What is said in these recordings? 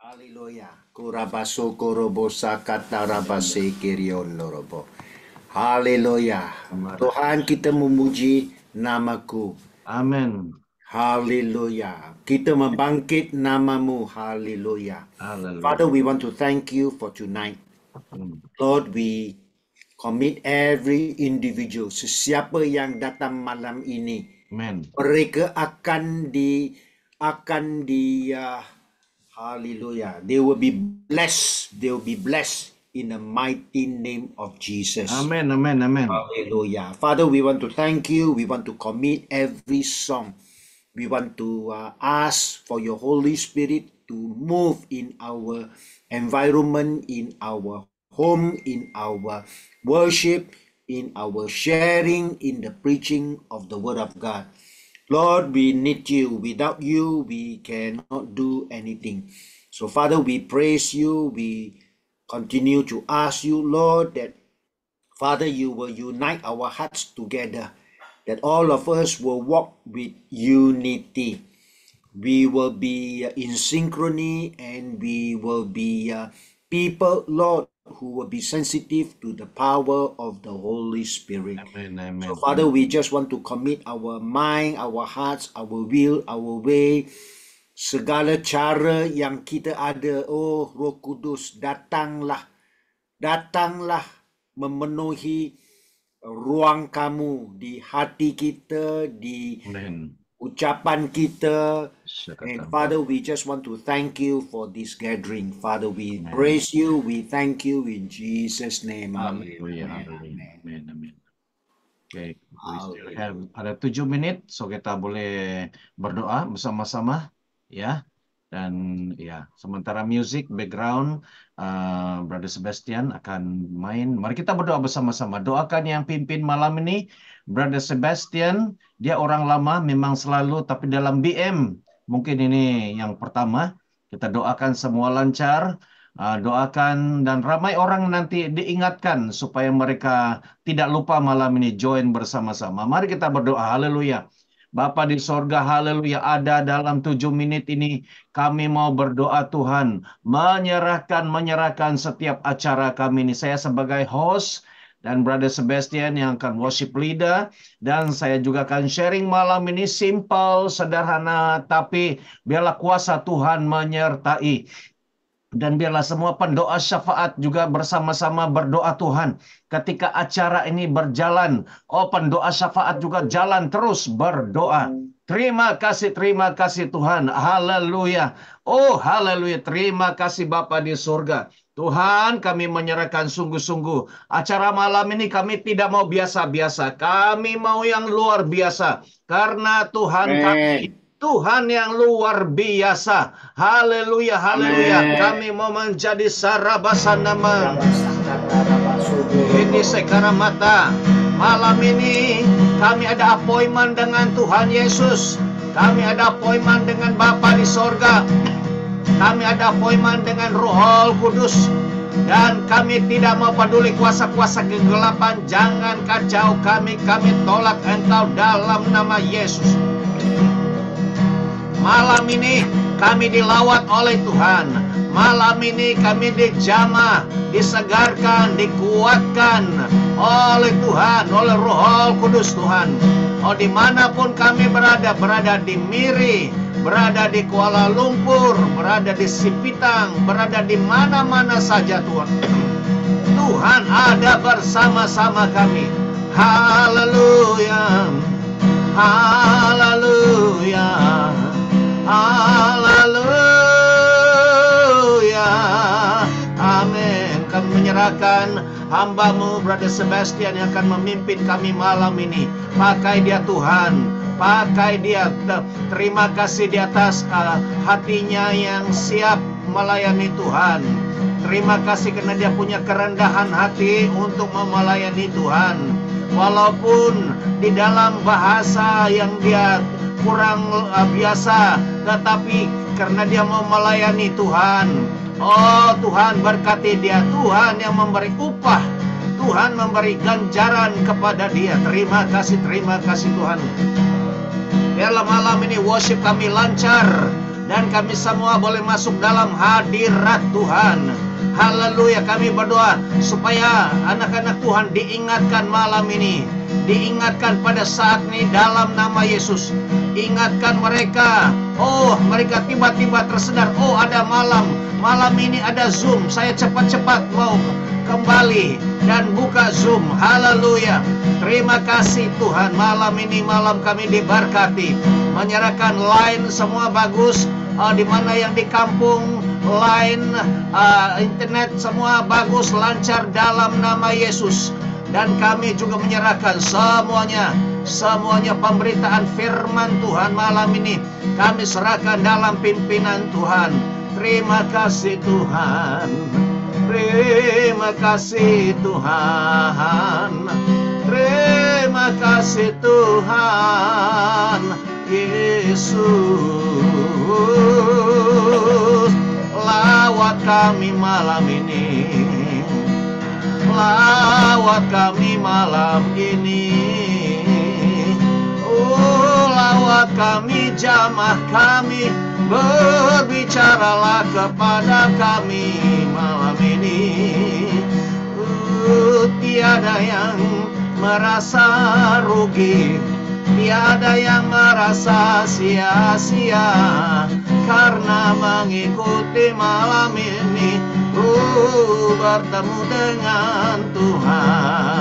Haleluya. Kurabaso korobosa katarabase kirion lorobo. Haleluya. Tuhan, kita memuji namaku. Amin. Haleluya. Kita membangkit namamu. Haleluya. Hallelujah. Father, we want to thank you for tonight. Lord, we commit every individual, sesiapa yang datang malam ini, Amen. mereka akan hallelujah, they will be blessed. They will be blessed in the mighty name of Jesus. Amen. Amen. Amen. Hallelujah. Father, we want to thank you. We want to commit every song. We want to ask for your Holy Spirit to move in our environment, in our home, in our worship, in our sharing, in the preaching of the Word of God. Lord, we need you. Without you, we cannot do anything. So, Father, we praise you. We continue to ask you, Lord, that, Father, you will unite our hearts together, that all of us will walk with unity. We will be in synchrony, and we will be people, Lord, who will be sensitive to the power of the Holy Spirit. Amen. Amen. So, Father, we just want to commit our mind, our hearts, our will, our way, segala cara yang kita ada. Oh, Roh Kudus, datanglah memenuhi ruang kamu di hati kita, di Amen. ucapan kita. And Syakata. Father, we just want to thank you for this gathering. Father, we praise you, we thank you in Jesus' name. Hallelujah. Amen. Hallelujah. Amen. Amen. Amen. Okay, we still Hallelujah. have ada 7 menit, so kita boleh berdoa bersama-sama, ya. Dan ya, sementara music background, Brother Sebastian akan main. Mari kita berdoa bersama-sama. Doakan yang pimpin malam ini, Brother Sebastian. Dia orang lama, memang selalu, tapi dalam BM mungkin ini yang pertama. Kita doakan semua lancar. Doakan dan ramai orang nanti diingatkan supaya mereka tidak lupa malam ini join bersama-sama. Mari kita berdoa. Haleluya. Bapa di sorga, haleluya, ada dalam 7 menit ini kami mau berdoa Tuhan, menyerahkan setiap acara kami ini. Saya sebagai host dan Brother Sebastian yang akan worship leader, dan saya juga akan sharing malam ini simple, sederhana, tapi biarlah kuasa Tuhan menyertai. Dan biarlah semua pendoa syafaat juga bersama-sama berdoa Tuhan. Ketika acara ini berjalan, pendoa syafaat juga jalan terus berdoa. Terima kasih Tuhan. Haleluya. Oh, haleluya. Terima kasih Bapa di surga. Tuhan, kami menyerahkan sungguh-sungguh. Acara malam ini kami tidak mau biasa-biasa. Kami mau yang luar biasa. Karena Tuhan kami Tuhan yang luar biasa. Haleluya, haleluya. Amen. Kami mau menjadi sarabasa nama. Ini sekarang mata. Malam ini kami ada appointment dengan Tuhan Yesus. Kami ada appointment dengan Bapa di sorga. Kami ada appointment dengan Roh Kudus. Dan kami tidak mau peduli kuasa-kuasa kegelapan. Jangan kacau kami. Kami tolak engkau dalam nama Yesus. Malam ini kami dilawat oleh Tuhan. Malam ini kami dijamah, disegarkan, dikuatkan oleh Tuhan, oleh Roh Kudus Tuhan. Dimanapun kami berada di Miri, berada di Kuala Lumpur, berada di Sipitang, berada di mana-mana saja Tuhan. Tuhan ada bersama-sama kami. Haleluya. Haleluya. Haleluya. Amin. Kami menyerahkan hamba-Mu Brother Sebastian yang akan memimpin kami malam ini. Pakai dia Tuhan. Pakai dia. Terima kasih di atas hatinya yang siap melayani Tuhan. Terima kasih karena dia punya kerendahan hati untuk melayani Tuhan. Walaupun di dalam bahasa yang dia kurang biasa, tetapi karena dia mau melayani Tuhan. Oh Tuhan, berkati dia. Tuhan yang memberi upah, Tuhan memberi ganjaran kepada dia. Terima kasih Tuhan. Biarlah malam ini worship kami lancar. dan kami semua boleh masuk dalam hadirat Tuhan. Haleluya, kami berdoa supaya anak-anak Tuhan diingatkan malam ini, diingatkan pada saat ini dalam nama Yesus. Ingatkan mereka, mereka tiba-tiba tersedar, ada malam ini ada Zoom, saya cepat-cepat mau kembali dan buka Zoom. Haleluya. Terima kasih Tuhan, malam ini malam kami diberkati. Menyerahkan line semua bagus, di mana yang di kampung line internet semua bagus lancar dalam nama Yesus. Dan kami juga menyerahkan semuanya pemberitaan firman Tuhan malam ini kami serahkan dalam pimpinan Tuhan. Terima kasih Tuhan. Terima kasih Tuhan. Terima kasih Tuhan Yesus. Lawat kami malam ini, lawat kami malam ini. Lawat kami, jamah kami, berbicaralah kepada kami malam ini. Tiada yang merasa rugi, tiada yang merasa sia-sia, karena mengikuti malam ini bertemu dengan Tuhan.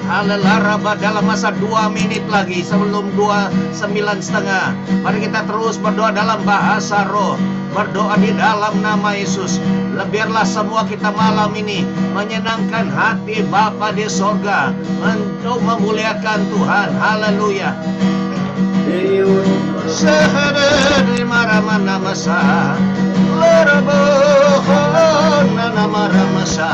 Haleluya. Dalam masa 2 menit lagi sebelum 9:30, mari kita terus berdoa dalam bahasa roh, berdoa di dalam nama Yesus. Biarlah semua kita malam ini menyenangkan hati Bapa di sorga, untuk memuliakan Tuhan. Haleluya. Sehari maramana masa, larabohona namara masa,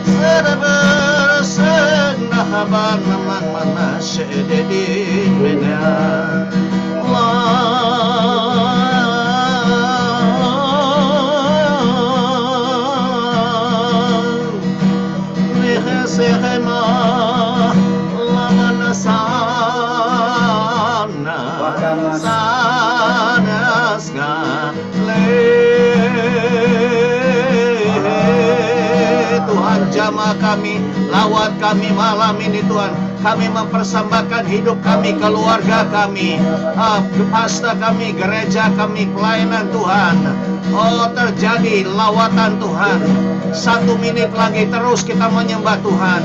serabar senahaban naman mana sededi mena. Tuhan, jamah kami, lawat kami malam ini Tuhan. Kami mempersembahkan hidup kami, keluarga kami, pasta kami, gereja kami, pelayanan Tuhan. Terjadi lawatan Tuhan. 1 menit lagi terus kita menyembah Tuhan.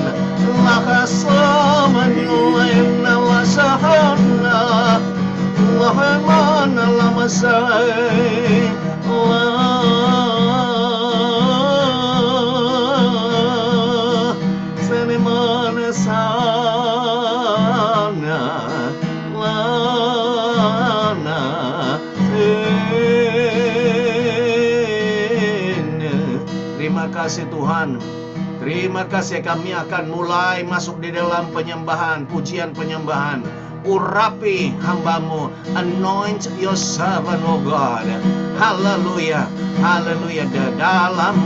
Terima kasih Tuhan. Terima kasih, kami akan mulai masuk di dalam penyembahan, pujian penyembahan. Urapi hambamu, anoint your servant, oh God. Haleluya, haleluya. Dalam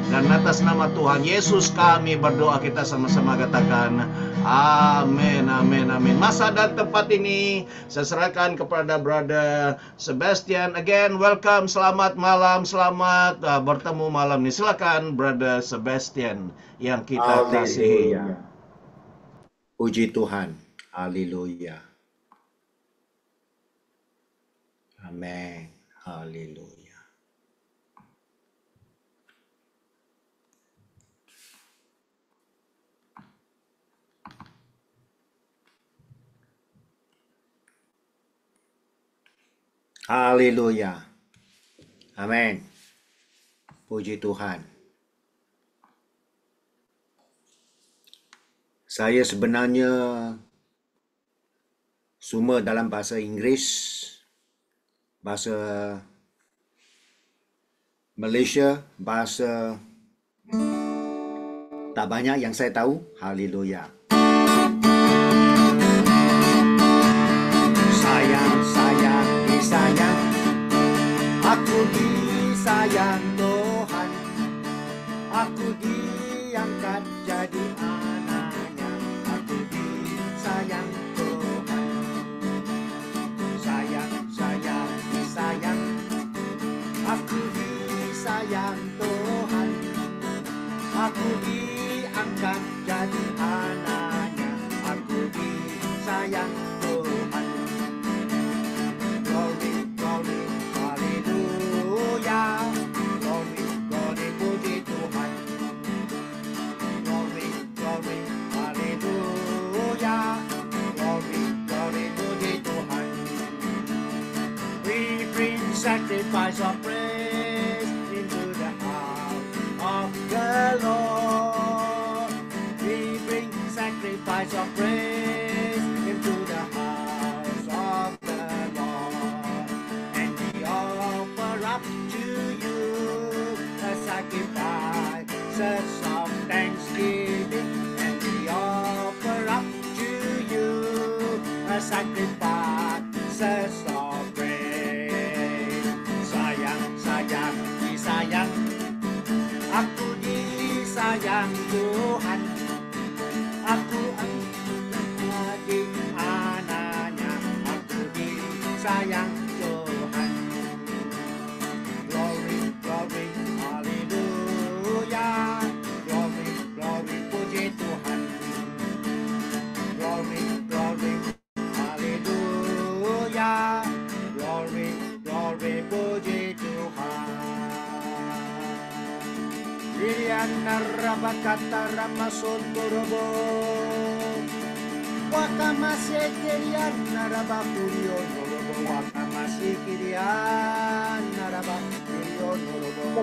dan atas nama Tuhan Yesus kami berdoa, kita sama-sama katakan amin, amin, amin. Masa dan tempat ini saya serahkan kepada Brother Sebastian. Again, welcome, selamat malam, selamat bertemu malam ini. Silakan Brother Sebastian yang kita kasihi. Puji Tuhan, haleluya. Amin, haleluya. Haleluya. Amin. Puji Tuhan. Saya sebenarnya semua dalam bahasa Inggeris, bahasa Malaysia, bahasa tak banyak yang saya tahu. Haleluya. Sayang, sayang, disayang, aku disayang Tuhan, aku diangkat jadi anaknya, aku disayang Tuhan. sayang Tuhan. Aku diangkat jadi anaknya, aku disayang Tuhan. Glory, glory, haleluya. Glory, glory, puji Tuhan. Glory, glory, haleluya. Glory, glory, puji Tuhan. We bring sacrifice of praise into the house of the Lord. We bring sacrifice of praise into the house of the Lord. And we offer up to you a sacrifice of thanksgiving. And we offer up to you a sacrifice of praise. Sayang, sayang, disayang, aku disayang Tuhan. Aku menjadi anaknya, aku disayang Tuhan. Glory, glory, haleluya. Glory, glory, puji Tuhan. Glory, glory, haleluya. Glory, glory, puji Tuhan. Liliana rabakata ramasontorobo, wakamasekerian narabakurio norobo, wakamasekerian narabakurio norobo.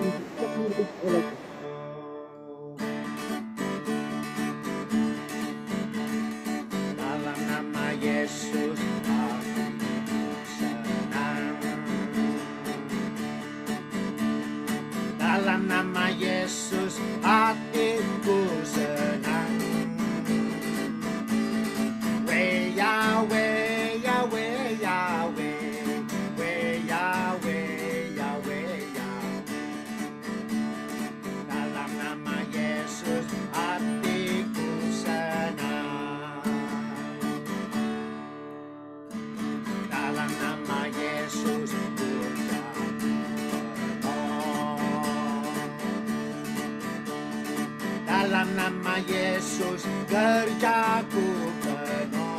Dalam nama Yesus aku senang. Dalam nama Yesus hatiku senang. Yahweh, Yahweh, Yahweh, Yahweh, Yahweh, Yahweh. Dalam nama Yesus hatiku senang. Dalam nama Yesus dalam nama Yesus kerjaku penuh.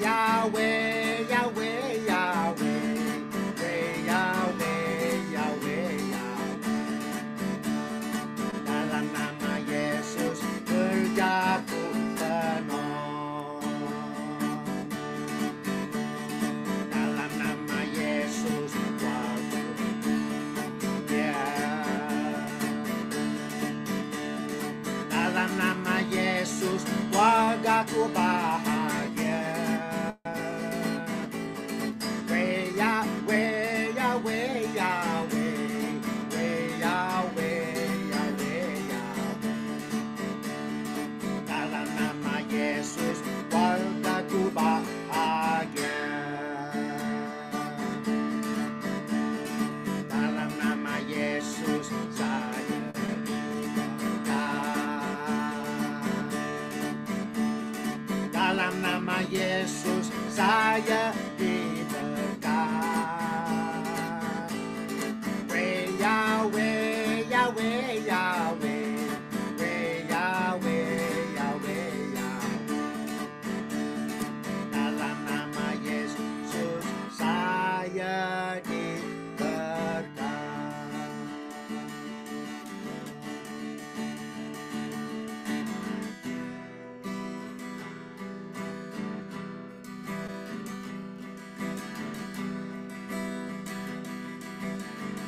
Yahweh, Yahweh, Yahweh, Yahweh, Yahweh, Yahweh. Dalam nama Yesus kerjaku penuh. Dalam nama Yesus waktu dalam nama Yesus wajahku bahagia. Yahweh, Yahweh, Yahweh, Yahweh, Yahweh, Yahweh. Dalam nama Yesus wajahku bahagia. Dalam nama Yesus saya dalam nama Yesus saya diberkat. Yahweh, Yahweh, Yahweh, Yahweh, Yahweh, Yahweh. Dalam nama Yesus saya diberkat.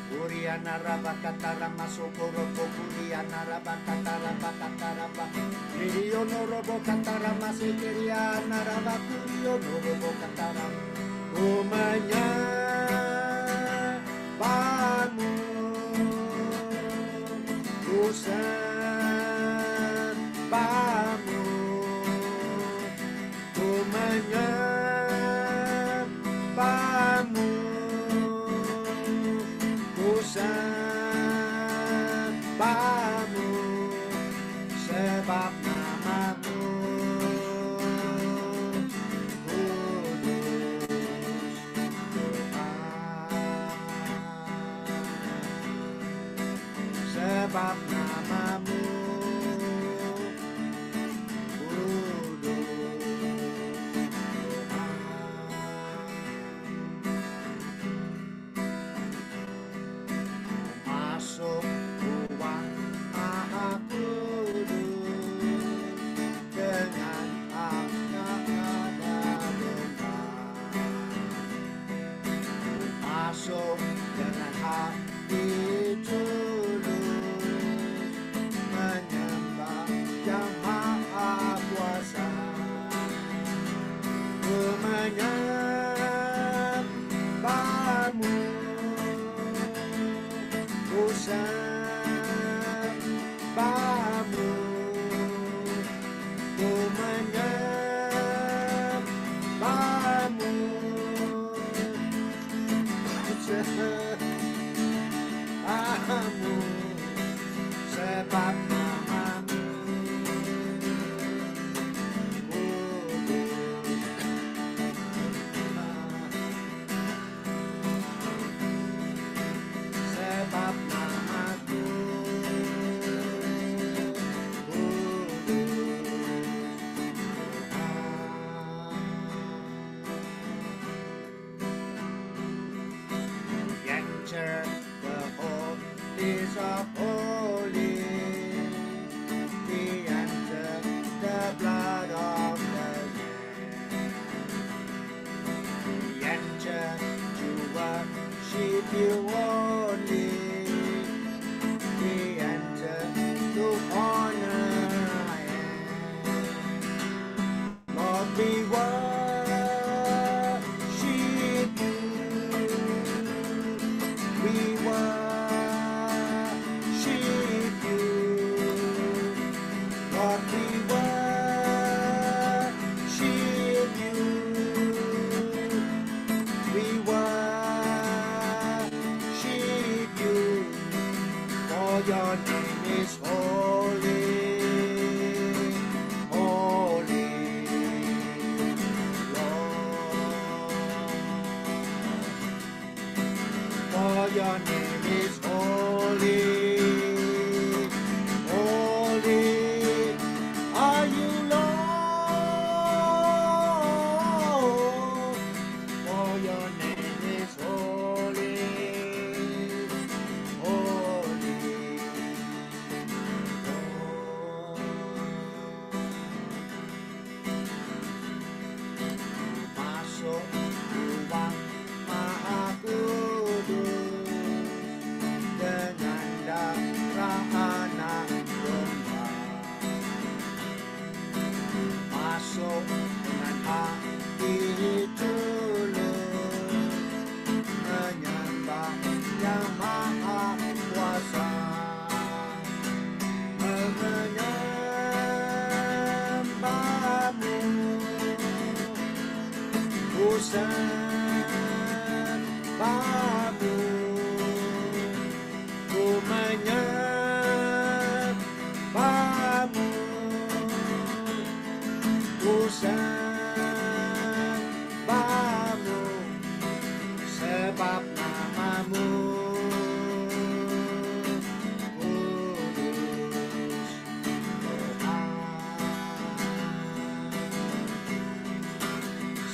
Kuriana rabakatara masokoro kuriana rabakatara bakatara bak. Liriono robo katara masekeriana rabakurio robo katara. Umanya bamu usan bamu umanya bamu sebamu, sebab namamu kudus, sebab namamu kudus Tuhan. Masuk ruang Maha Kudus dengan hanya ada domba. Masuk dengan hati tulus menyembah Yang Maha Kuasa. Ku menyembahmu, ku sembahmu, ku menyembahmu, ku sembahmu, sebab namamu sebab namaku kudus Tuhan. Enter the holies of holies, we enter the blood of the Lamb. We enter to worship you only. We enter to honor I am. Lord, we worship you. We worship you. Lord, we worship you. We worship you, for your name is holy, holy, Lord. For your name is holy, holy are you, Lord. For your name is holy, holy, Lord. Masuk ruang Maha Kudus dengan darah anak domba. Masuk dengan hati tulus menyembah Yang Maha Kuasa. Menyembahmu, ku sembahmu, ku menyembahmu, ku sembahmu, sebab namamu kudus Tuhan.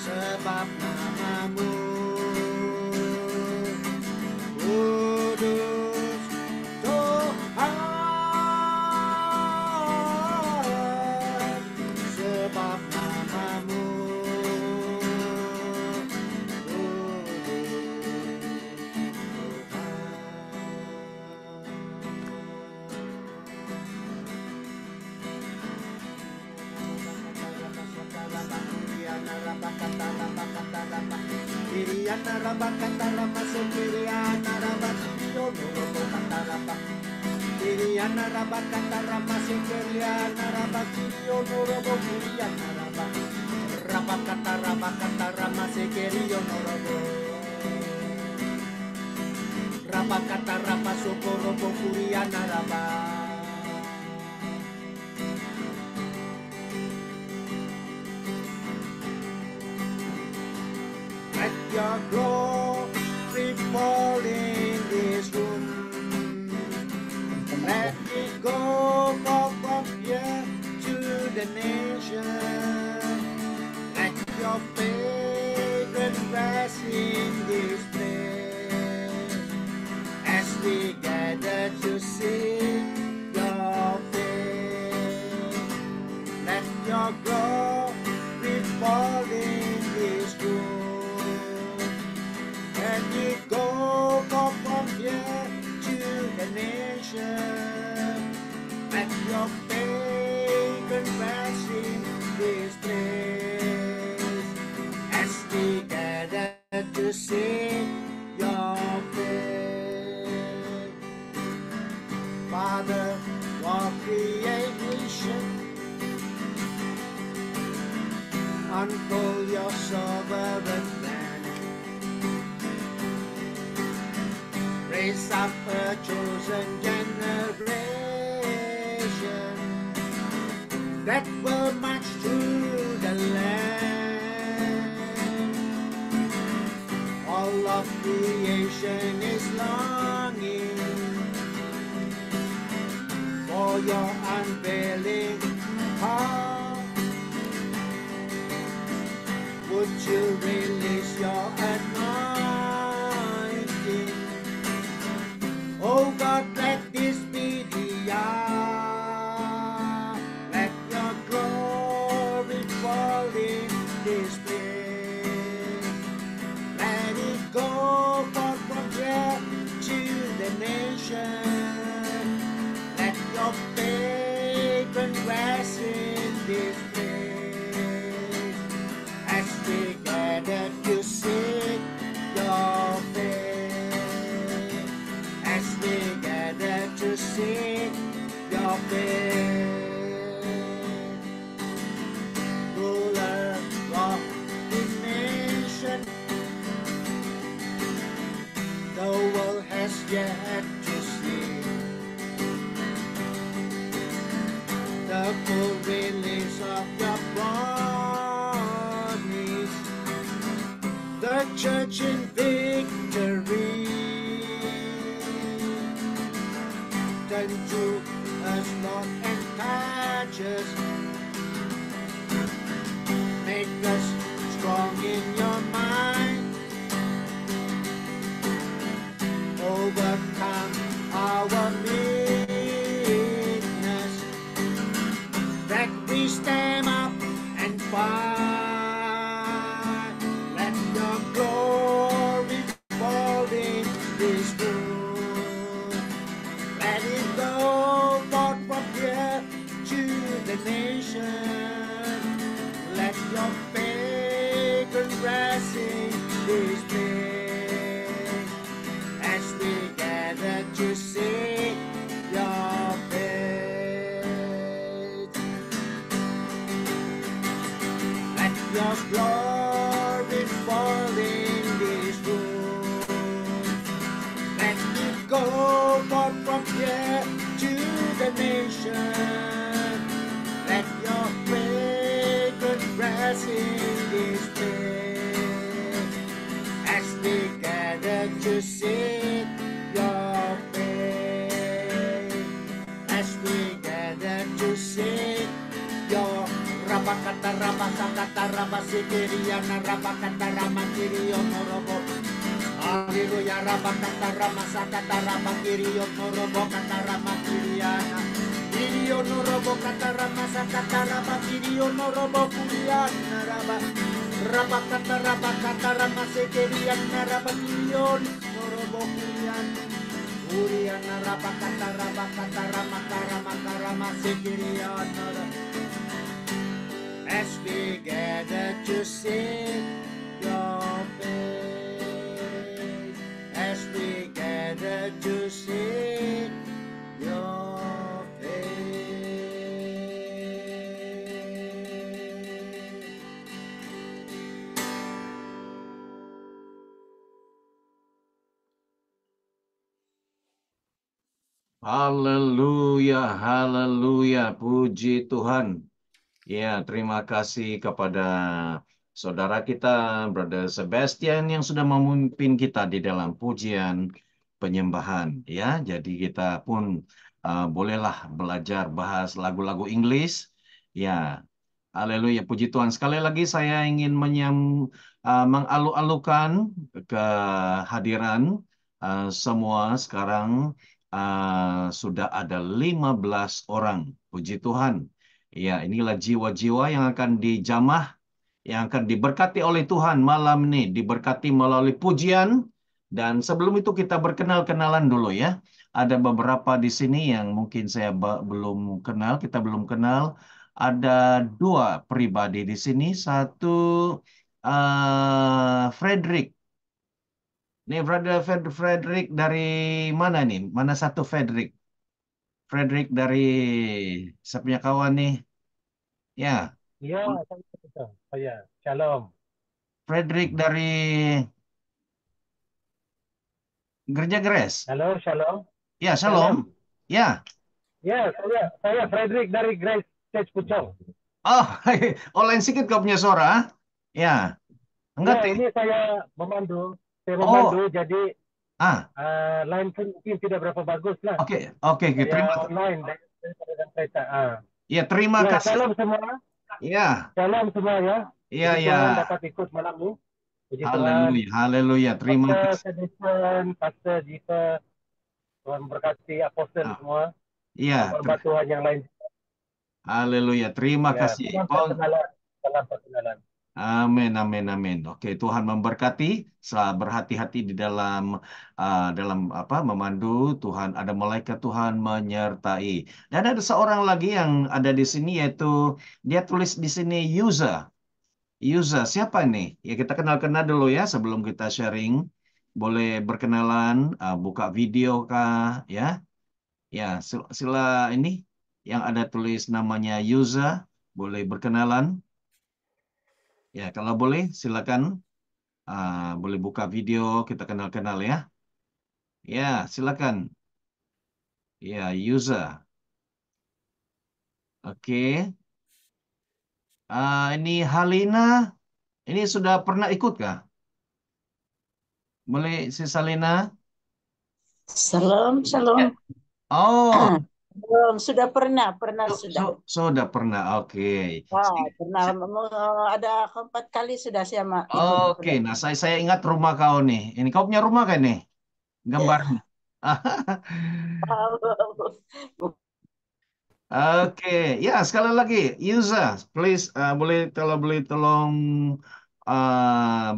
Sebab namamu kudus Tuhan. Sebab namamu Iriana rabakata rama sekiriana rabakio norobo kataraba. Iriana rabakata rama sekiriana rabakio norobo kiriana raba. Rabakata rama sekirio norobo. Rabakata rama sokorobo kuriana raba. Let your glory fall in this room. Let the nation. Let your fragrance rest in this place as we gather to sing your face. Let your glory fall in this room. And we go forth from here to the nation. Let your fragrance rest in this place as we gather to sing your praise. Father of creation, unfold your sovereign plan. Raise up a chosen generation that will march through the land. All of creation is longing for your unveiling heart. Would you release your anointing? Oh God, let this be the hour. Let your glory fall in this place. Let it go forth from here to the nation. Let your fragrance rest in this place as we gather to sing your praise. As we gather to sing your praise. Ruler of the nation, the world has yet to see the full release of your promise. The church in victory. Turn to us, Lord, and touch us. Make us strong in your mind. Overcome our weakness, that we stand up and fight. Let your glory fall in this room. Let it go forth from here to the nation. Let your fragrance rest in this place as we gather to sing your praise. Let your glory fall in this room. Let it go forth from here to the nation. Let your fragrance rest in this place as we gather to sing your praise. As we gather to sing your Rabakata Rabasakata Rabasikiriana Rabakata Ramakiriyo Norobo. Haleluya Rabakata Ramasakata Ramakiriyo Norobo Kata Ramakiriana. Kiriyo Norobo Kata Ramasakata Ramakiriyo Norobo Kuriana Raba. Rabakata Rabakata Ramasikiriana Rabakiriyo Norobo Kuriana. Kuriana Rabakata Rabakata Ramakara Makara Masikiriana Raba. As we gather to sing your praise, as we gather to sing your praise. Haleluya, haleluya, puji Tuhan. Ya, terima kasih kepada saudara kita, Brother Sebastian, yang sudah memimpin kita di dalam pujian penyembahan. Ya, jadi kita pun bolehlah belajar bahas lagu-lagu Inggris. Ya, haleluya, puji Tuhan. Sekali lagi saya ingin mengalu-alukan kehadiran semua sekarang sudah ada 15 orang. Puji Tuhan. Ya, inilah jiwa-jiwa yang akan dijamah, yang akan diberkati oleh Tuhan malam ini, diberkati melalui pujian. Dan sebelum itu kita berkenal-kenalan dulu ya. Ada beberapa di sini yang mungkin saya belum kenal, kita belum kenal. Ada dua pribadi di sini. Satu Frederick. Ini Frederick dari mana nih? Mana satu Frederick? Frederick dari saya punya kawan nih. Ya, Iya, saya betul. Saya. Shalom. Frederick dari Gereja Grace. Halo, Shalom. Ya, shalom. Shalom. Ya. Ya, saya Frederick dari Grace Church Pucong. Oh, online sedikit kau punya suara. Ya, enggak. Ya, ini saya memandu. Saya Oh, memandu, jadi ah, line pun mungkin tidak berapa bagus lah. oke, oke, oke. Saya online dari kereta. Ya, terima Ya, kasih. shalom semua. Ya, Shalom semua ya. iya, Puji ya. Tuhan dapat ikut malam ini. Puji Tuhan. Haleluya, haleluya. Terima Pastor kasih. Sedison, Pastor Jita, Tuhan berkati apostel Ah, semua. iya, Hamba Tuhan yang lain. haleluya. Terima Ya, kasih. salam Oh, perkenalan. Salam perkenalan. amin, amin, amin. Oke, Tuhan memberkati. Selalu berhati-hati di dalam apa memandu. Tuhan ada malaikat Tuhan menyertai. Dan ada seorang lagi yang ada di sini yaitu dia tulis di sini user. User siapa ini? Ya kita kenal-kenal dulu ya sebelum kita sharing. Boleh berkenalan, buka video kah? Ya, ya sila ini yang ada tulis namanya user. Boleh berkenalan. Ya, kalau boleh silakan. Boleh buka video, kita kenal-kenal ya. Ya, silakan. Ya, user. Oke. Ini Halina. Ini sudah pernah ikut kah? Boleh si Salina? Shalom, shalom. Ya. Oh, Belum, sudah pernah sudah. sudah pernah. Oke. Pernah ada 4 kali sudah saya ikut Oke, sudah. nah saya ingat rumah kau nih. Ini kau punya rumah kan nih? Gambarnya. Oke, ya sekali lagi, user, please boleh kalau boleh tolong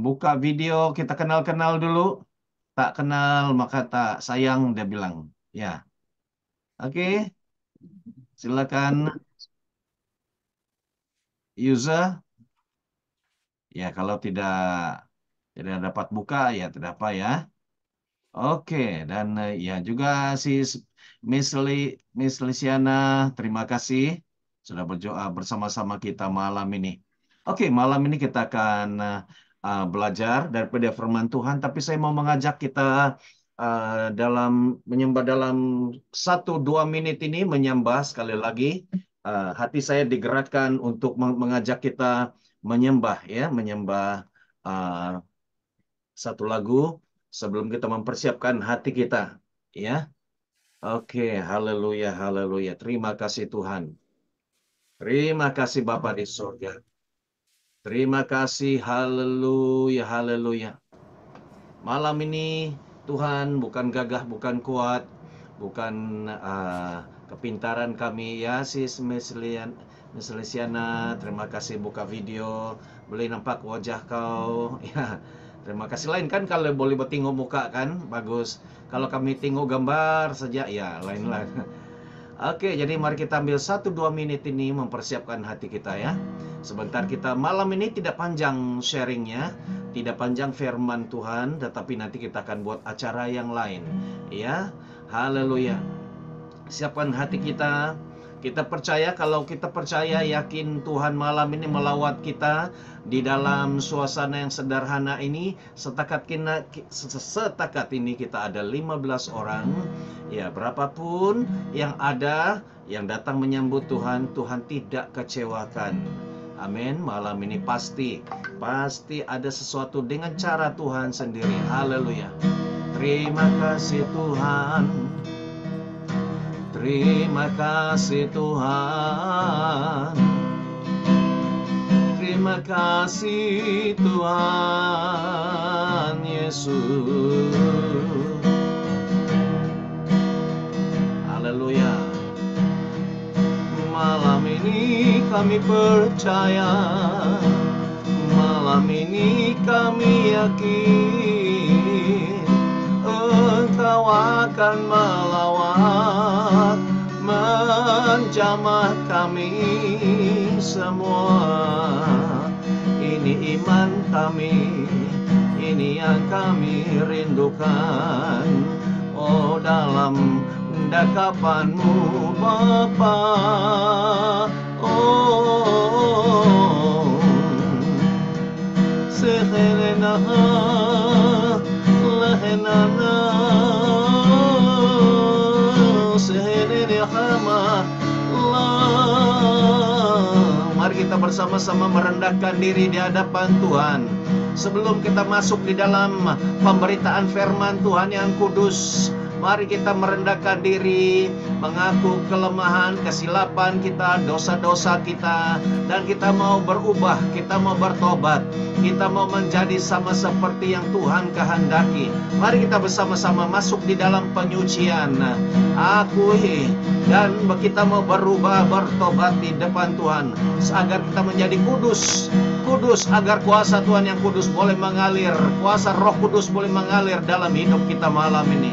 buka video kita kenal-kenal dulu. Tak kenal maka tak sayang dia bilang. Ya, oke, silakan user. Ya kalau tidak dapat buka ya tidak apa ya. Oke, dan ya juga si Miss Lisiana, terima kasih sudah berdoa bersama-sama kita malam ini. Oke, malam ini kita akan belajar daripada firman Tuhan, tapi saya mau mengajak kita dalam menyembah dalam 1-2 menit ini menyembah sekali lagi. Hati saya digerakkan untuk mengajak kita menyembah ya, menyembah uh, satu lagu sebelum kita mempersiapkan hati kita. Ya, oke, haleluya, haleluya. Terima kasih Tuhan. Terima kasih Bapa di surga. Terima kasih, haleluya, haleluya. Malam ini Tuhan bukan gagah, bukan kuat, bukan kepintaran kami ya, sis Miss Lisiana. Terima kasih buka video, boleh nampak wajah kau. Ya, terima kasih. Lain kan kalau boleh bertengok muka kan, bagus. Kalau kami tengok gambar saja, ya lain-lain. Oke, jadi mari kita ambil 1-2 menit ini mempersiapkan hati kita ya. Sebentar kita malam ini tidak panjang sharingnya, tidak panjang firman Tuhan, tetapi nanti kita akan buat acara yang lain. Ya, haleluya. Siapkan hati kita. Kita percaya, kalau kita percaya, yakin Tuhan malam ini melawat kita di dalam suasana yang sederhana ini. Setakat ini kita ada 15 orang. Ya, berapapun yang ada, yang datang menyambut Tuhan, Tuhan tidak kecewakan. Amin. Malam ini pasti ada sesuatu dengan cara Tuhan sendiri. Haleluya. Terima kasih Tuhan. Terima kasih Tuhan. Terima kasih Tuhan Yesus. Haleluya. Malam ini kami percaya, malam ini kami yakin Engkau akan melawat, menjamah kami semua. Ini iman kami, ini yang kami rindukan. Oh, dalam dekapanmu Bapa. Oh, sehelena lehenana sehelena hama. Mari kita bersama-sama merendahkan diri di hadapan Tuhan. Sebelum kita masuk di dalam pemberitaan firman Tuhan yang kudus, mari kita merendahkan diri, mengaku kelemahan, kesilapan kita, dosa-dosa kita, dan kita mau berubah, kita mau bertobat, kita mau menjadi sama seperti yang Tuhan kehendaki. Mari kita bersama-sama masuk di dalam penyucian, akui, dan kita mau berubah, bertobat di depan Tuhan, agar kita menjadi kudus, agar kuasa Tuhan yang kudus boleh mengalir, kuasa Roh Kudus boleh mengalir dalam hidup kita malam ini.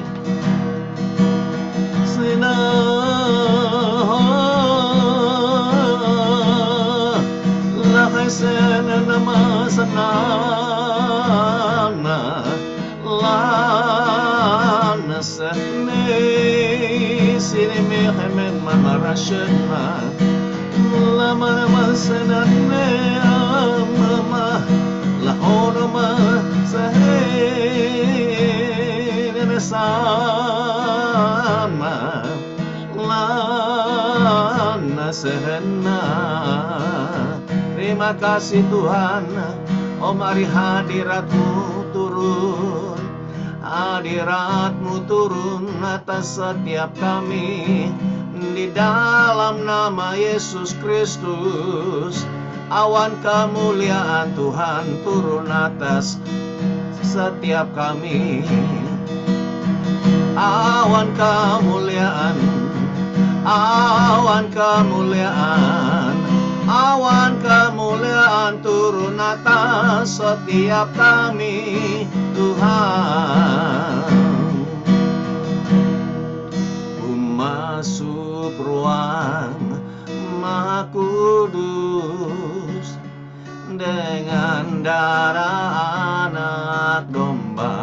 Terima kasih Tuhan. Oh, mari hadirat-Mu turun, hadirat-Mu turun atas setiap kami. Di dalam nama Yesus Kristus, awan kemuliaan Tuhan turun atas setiap kami. Awan kemuliaan, awan kemuliaan, awan kemuliaan turun atas setiap kami, Tuhan. Ku masuk ruang Maha Kudus dengan darah anak domba.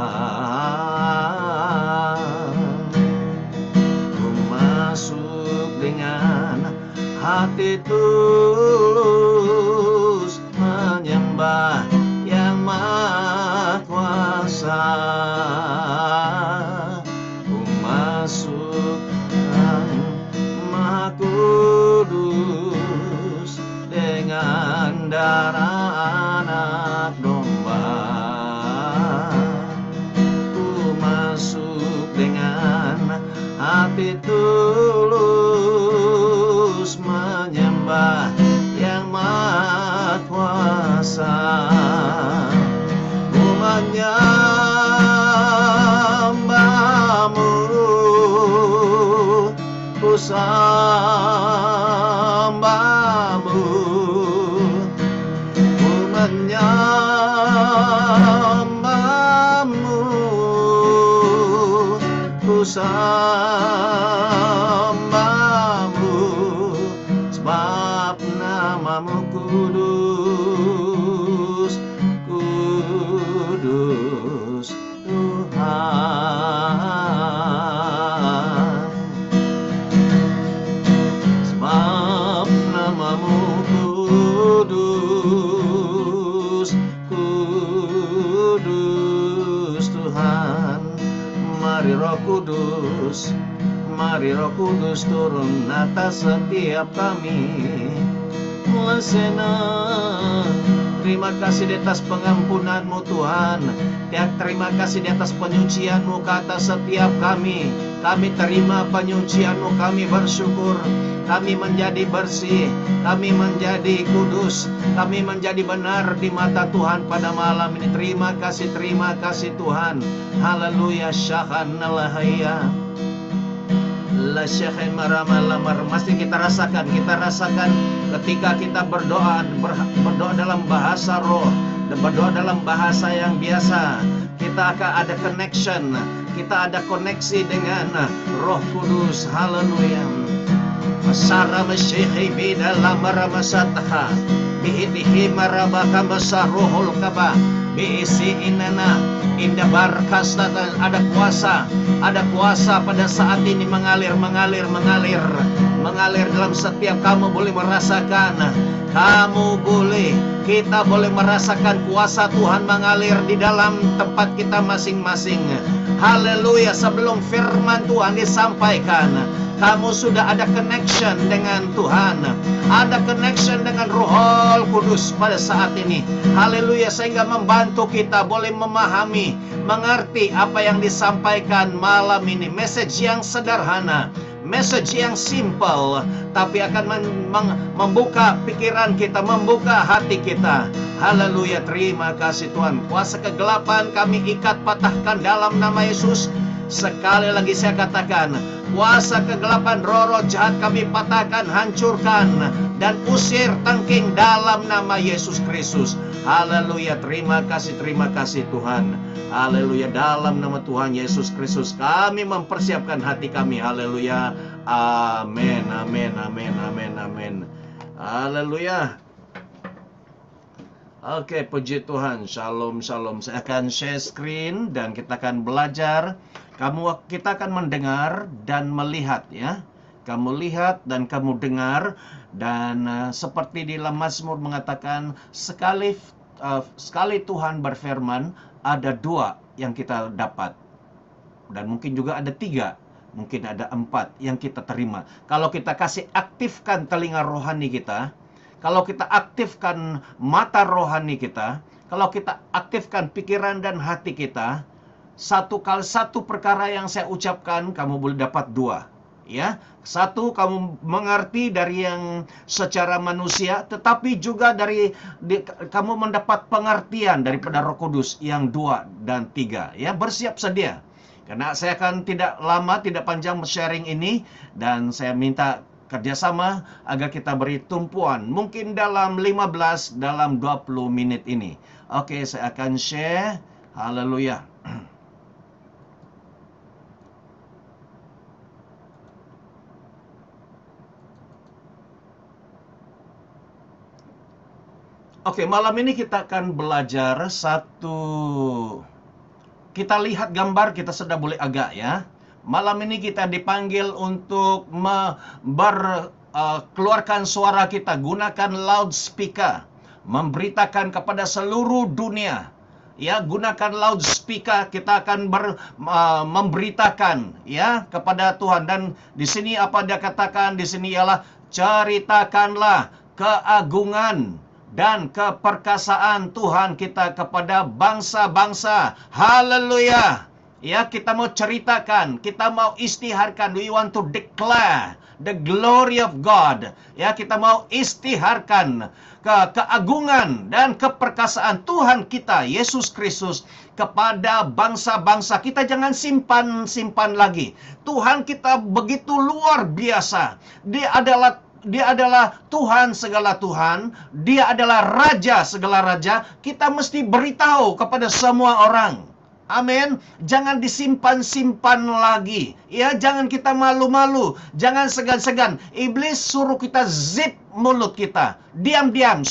Ku masuk dengan hati tulus menyembah yang Maha Kuasa. Ku masuk Maha Kudus dengan darah anak domba. Ku masuk dengan hati tulus menyembah yang Maha Kuasa. Ku menyembah-Mu, ku sembah-Mu, ku menyembah-Mu, ku sembah-Mu, sebab nama-Mu kudus, kudus Tuhan. Sebab nama-Mu kudus, kudus Tuhan. Mari Roh Kudus, mari Roh Kudus turun atas setiap kami. Lesena, terima kasih di atas pengampunan-Mu Tuhan. Ya, terima kasih di atas penyucian-Mu ke atas setiap kami. Kami terima penyucian-Mu, kami bersyukur. Kami menjadi bersih, kami menjadi kudus, kami menjadi benar di mata Tuhan pada malam ini. Terima kasih Tuhan. Haleluya, syahanalahaya. La syakhin maramalamar. Mesti kita rasakan ketika kita berdoa dalam bahasa roh, berdoa dalam bahasa yang biasa, kita akan ada connection, kita ada koneksi dengan Roh Kudus. Haleluya. Masara masyihi bidalam maramasataha biitihi marabaka masaruhul kaba biisi inana indah barkastatan. Ada kuasa pada saat ini mengalir dalam setiap. Kamu boleh merasakan, kita boleh merasakan kuasa Tuhan mengalir di dalam tempat kita masing-masing. Haleluya. Sebelum firman Tuhan disampaikan, kamu sudah ada connection dengan Tuhan, ada connection dengan Roh Kudus pada saat ini. Haleluya, sehingga membantu kita boleh memahami, mengerti apa yang disampaikan malam ini. Message yang sederhana, message yang simple, tapi akan membuka pikiran kita, membuka hati kita. Haleluya, terima kasih Tuhan. Kuasa kegelapan kami ikat, patahkan dalam nama Yesus. Sekali lagi saya katakan, kuasa kegelapan, roh-roh jahat kami patahkan, hancurkan, dan usir tengking dalam nama Yesus Kristus. Haleluya, terima kasih Tuhan. Haleluya, dalam nama Tuhan Yesus Kristus kami mempersiapkan hati kami. Haleluya, amin. Haleluya. Oke, puji Tuhan. Shalom. Saya akan share screen dan kita akan belajar. Kita akan mendengar dan melihat, ya. Kamu lihat dan kamu dengar. Dan seperti di dalam Mazmur mengatakan, sekali Tuhan berfirman, ada 2 yang kita dapat. Dan mungkin juga ada 3, mungkin ada 4 yang kita terima. Kalau kita kasih aktifkan telinga rohani kita, kalau kita aktifkan mata rohani kita, kalau kita aktifkan pikiran dan hati kita, satu perkara yang saya ucapkan, kamu boleh dapat 2. Ya, 1, kamu mengerti dari yang secara manusia, tetapi juga kamu mendapat pengertian daripada Roh Kudus yang 2 dan 3. Ya, bersiap sedia. Karena saya akan tidak lama, tidak panjang sharing ini, dan saya minta kerjasama agar kita beri tumpuan. Mungkin dalam 15, dalam 20 menit ini. Oke, saya akan share. Haleluya. Oke, malam ini kita akan belajar kita lihat gambar, kita sudah boleh agak, ya. Malam ini kita dipanggil untuk keluarkan suara kita, gunakan loudspeaker, memberitakan kepada seluruh dunia. Ya, gunakan loudspeaker, kita akan memberitakan, ya, kepada Tuhan. Dan di sini apa dia katakan di sini ialah, ceritakanlah keagungan dan keperkasaan Tuhan kita kepada bangsa-bangsa. Haleluya. Ya, kita mau ceritakan, kita mau istiharkan. We want to declare the glory of God. Ya, kita mau istiharkan keagungan dan keperkasaan Tuhan kita, Yesus Kristus, kepada bangsa-bangsa. Kita jangan simpan lagi. Tuhan kita begitu luar biasa. Dia adalah Tuhan segala Tuhan. Dia adalah Raja segala Raja. Kita mesti beritahu kepada semua orang. Amin. Jangan disimpan-simpan lagi. Ya, jangan kita malu-malu. Jangan segan-segan. Iblis suruh kita zip mulut kita. Diam-diam.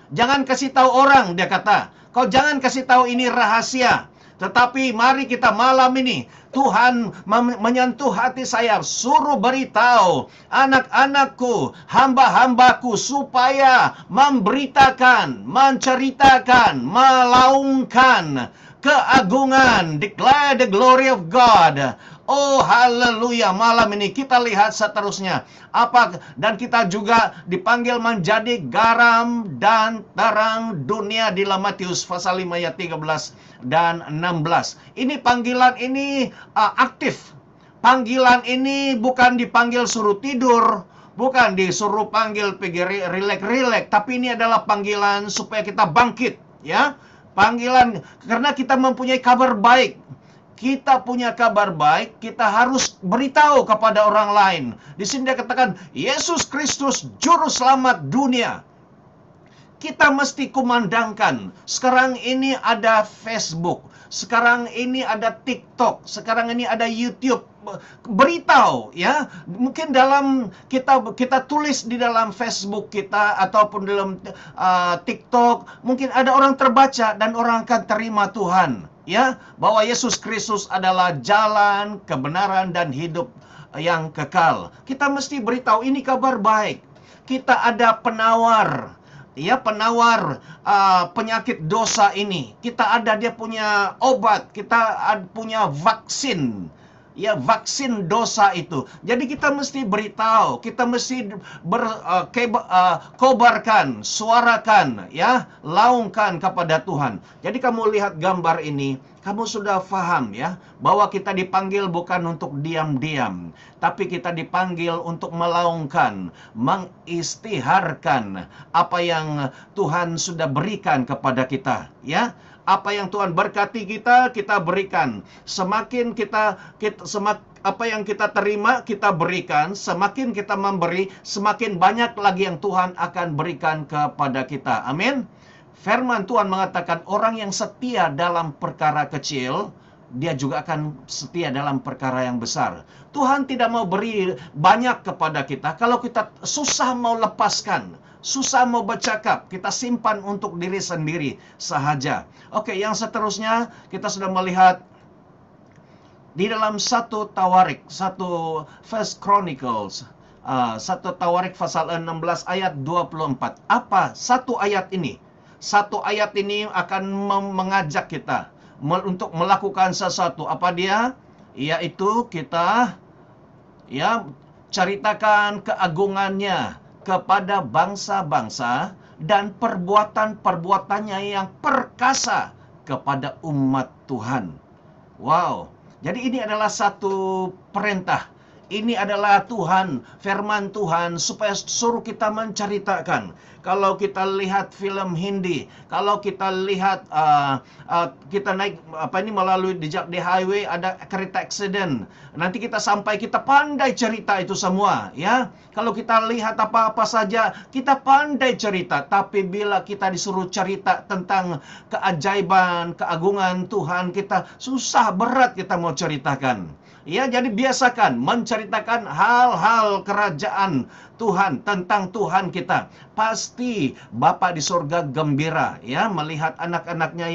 Jangan kasih tahu orang, dia kata. Kau jangan kasih tahu, ini rahasia. Tetapi mari kita malam ini, Tuhan menyentuh hati saya, suruh beritahu anak-anakku, hamba-hambaku, supaya memberitakan, menceritakan, melaungkan keagungan, declare the glory of God Oh, haleluya. Malam ini kita lihat seterusnya. Dan kita juga dipanggil menjadi garam dan terang dunia di dalam Matius pasal 5 ayat 13 dan 16. Ini panggilan ini aktif. Panggilan ini bukan dipanggil suruh tidur, bukan disuruh panggil pergi rilek-rilek, tapi ini adalah panggilan supaya kita bangkit, ya. Panggilan karena kita mempunyai kabar baik. Kita punya kabar baik, kita harus beritahu kepada orang lain. Di sini dia katakan, Yesus Kristus juru selamat dunia. Kita mesti kumandangkan. Sekarang ini ada Facebook, sekarang ini ada TikTok, sekarang ini ada YouTube. Beritahu, ya. Mungkin dalam kita tulis di dalam Facebook kita ataupun dalam TikTok, mungkin ada orang terbaca dan orang akan terima Tuhan, ya, bahwa Yesus Kristus adalah jalan, kebenaran dan hidup yang kekal. Kita mesti beritahu ini kabar baik. Kita ada penawar, ya, penawar penyakit dosa ini. Kita ada dia punya obat, kita punya vaksin. Ya, vaksin dosa itu. Jadi kita mesti beritahu, kita mesti kobarkan, suarakan, ya, laungkan kepada Tuhan. Jadi kamu lihat gambar ini, kamu sudah paham, ya, bahwa kita dipanggil bukan untuk diam-diam, tapi kita dipanggil untuk melaungkan, mengistiharkan apa yang Tuhan sudah berikan kepada kita, ya. Apa yang Tuhan berkati kita, kita berikan. Semakin apa yang kita terima, kita berikan. Semakin kita memberi, semakin banyak lagi yang Tuhan akan berikan kepada kita. Amin. Firman Tuhan mengatakan orang yang setia dalam perkara kecil, dia juga akan setia dalam perkara yang besar. Tuhan tidak mau beri banyak kepada kita kalau kita susah mau lepaskan, susah mau bercakap, kita simpan untuk diri sendiri sahaja. Oke, yang seterusnya kita sudah melihat di dalam 1 Tawarik, 1 First Chronicles, 1 Tawarik pasal 16 ayat 24. Apa satu ayat ini? Satu ayat ini akan mengajak kita untuk melakukan sesuatu. Apa dia? Yaitu kita, ya, ceritakan keagungannya kepada bangsa-bangsa dan perbuatan-perbuatannya yang perkasa kepada umat Tuhan. Wow. Jadi ini adalah satu perintah. Ini adalah Tuhan, firman Tuhan supaya suruh kita menceritakan. Kalau kita lihat film Hindi, kalau kita lihat kita naik melalui di highway ada kereta accident. Nanti kita sampai, kita pandai cerita itu semua, ya. Kalau kita lihat apa-apa saja, kita pandai cerita. Tapi bila kita disuruh cerita tentang keajaiban, keagungan Tuhan, kita susah, berat kita mau ceritakan. Ya, jadi biasakan menceritakan hal-hal kerajaan Tuhan, tentang Tuhan kita. Pasti Bapa di surga gembira, ya, melihat anak-anaknya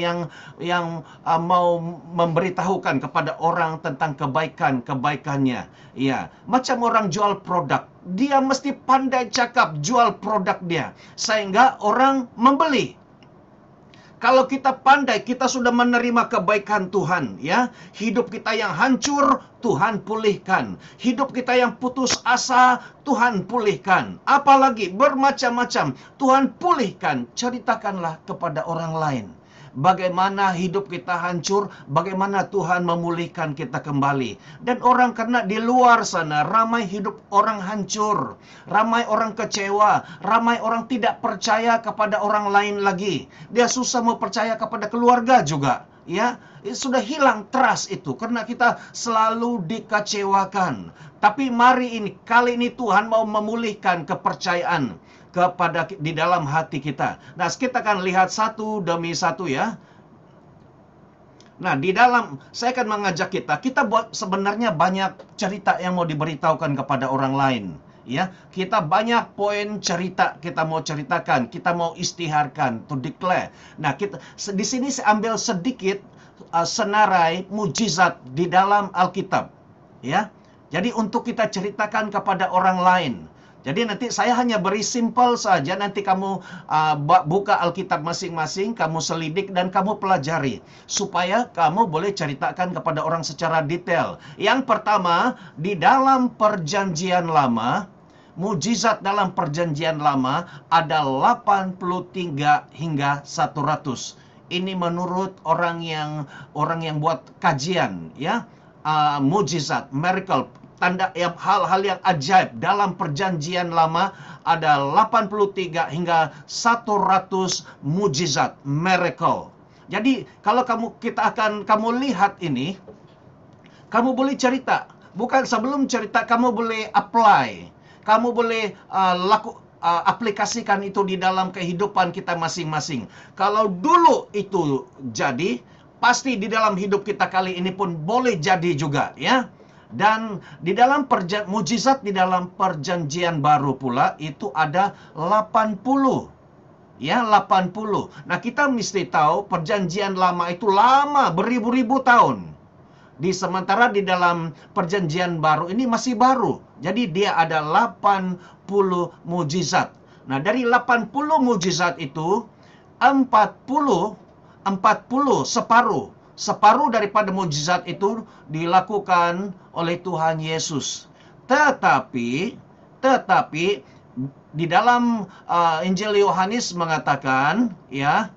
yang mau memberitahukan kepada orang tentang kebaikannya. Ya, macam orang jual produk, dia mesti pandai cakap jual produk dia sehingga orang membeli. Kalau kita pandai, kita sudah menerima kebaikan Tuhan, ya. Hidup kita yang hancur, Tuhan pulihkan. Hidup kita yang putus asa, Tuhan pulihkan. Apalagi bermacam-macam, Tuhan pulihkan. Ceritakanlah kepada orang lain. Bagaimana hidup kita hancur, bagaimana Tuhan memulihkan kita kembali. Dan orang, karena di luar sana ramai hidup orang hancur, ramai orang kecewa, ramai orang tidak percaya kepada orang lain lagi. Dia susah mau percaya kepada keluarga juga, ya. Sudah hilang trust itu karena kita selalu dikecewakan. Tapi kali ini Tuhan mau memulihkan kepercayaan di dalam hati kita. Nah, kita akan lihat satu demi satu, ya. Nah, saya akan mengajak kita sebenarnya banyak cerita yang mau diberitahukan kepada orang lain, ya. Kita banyak poin cerita kita mau ceritakan, kita mau istiharkan, to declare. Nah, di sini saya ambil sedikit senarai mujizat di dalam Alkitab, ya. Jadi untuk kita ceritakan kepada orang lain Jadi nanti saya hanya beri simpel saja, nanti kamu buka Alkitab masing-masing, kamu selidik dan kamu pelajari. Supaya kamu boleh ceritakan kepada orang secara detail. Yang pertama, di dalam perjanjian lama, mujizat dalam perjanjian lama ada 83 hingga 100. Ini menurut orang yang buat kajian, ya. Mujizat, miracle, tanda hal-hal yang ajaib dalam perjanjian lama ada 83 hingga 100 mujizat, miracle. Jadi kalau kamu lihat ini, kamu boleh cerita. Bukan sebelum cerita, kamu boleh apply. Kamu boleh aplikasikan itu di dalam kehidupan kita masing-masing. Kalau dulu itu jadi, pasti di dalam hidup kita kali ini pun boleh jadi juga, ya. Dan di dalam mujizat di dalam perjanjian baru pula itu ada 80. Ya, 80. Nah, kita mesti tahu perjanjian lama itu lama, beribu-ribu tahun. Sementara di dalam perjanjian baru ini masih baru. Jadi dia ada 80 mujizat. Nah, dari 80 mujizat itu 40 separuh daripada mujizat itu dilakukan oleh Tuhan Yesus. Tetapi di dalam Injil Yohanes mengatakan, ya,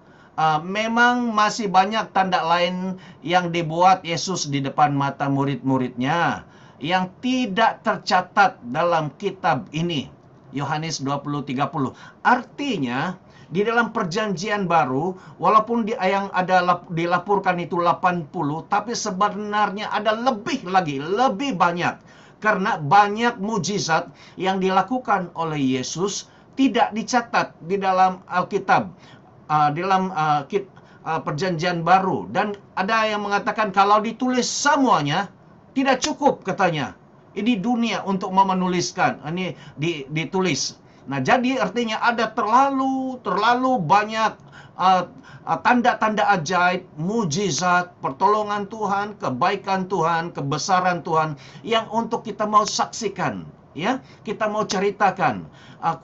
memang masih banyak tanda lain yang dibuat Yesus di depan mata murid-muridnya yang tidak tercatat dalam kitab ini. Yohanes 20:30. Artinya, di dalam perjanjian baru, walaupun yang ada dilaporkan itu 80, tapi sebenarnya ada lebih lagi, lebih banyak. Karena banyak mujizat yang dilakukan oleh Yesus tidak dicatat di dalam Alkitab. Dalam perjanjian baru. Dan ada yang mengatakan kalau ditulis semuanya tidak cukup, katanya. Ini dunia untuk menuliskan. Ini ditulis. Nah, jadi artinya ada terlalu banyak tanda-tanda ajaib, mujizat, pertolongan Tuhan, kebaikan Tuhan, kebesaran Tuhan yang untuk kita mau saksikan, ya. Kita mau ceritakan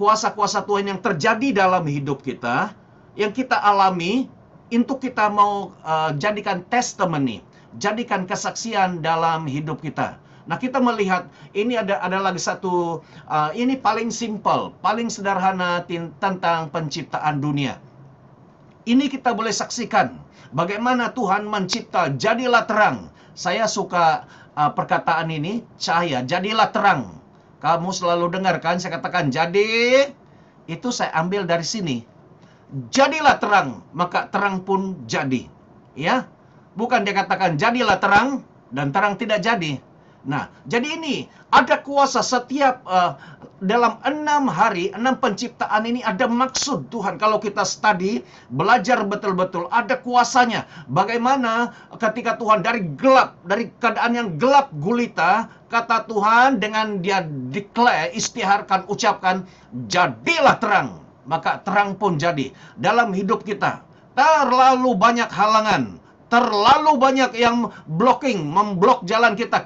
kuasa-kuasa Tuhan yang terjadi dalam hidup kita, yang kita alami, untuk kita mau jadikan testimony, jadikan kesaksian dalam hidup kita. Nah, kita melihat ini ada lagi satu, ini paling simple, paling sederhana tentang penciptaan dunia. Ini kita boleh saksikan bagaimana Tuhan mencipta, jadilah terang. Saya suka perkataan ini, cahaya, jadilah terang. Kamu selalu dengar kan saya katakan jadi, itu saya ambil dari sini. Jadilah terang, maka terang pun jadi. Ya, bukan dia katakan jadilah terang dan terang tidak jadi. Nah, jadi ini ada kuasa setiap dalam 6 hari, 6 penciptaan ini ada maksud Tuhan. Kalau kita study, belajar betul-betul, ada kuasanya. Bagaimana ketika Tuhan dari gelap, dari keadaan yang gelap gulita, kata Tuhan dengan dia declare, istiharkan, ucapkan, jadilah terang. Maka terang pun jadi. Dalam hidup kita, terlalu banyak halangan. Terlalu banyak yang memblok jalan kita.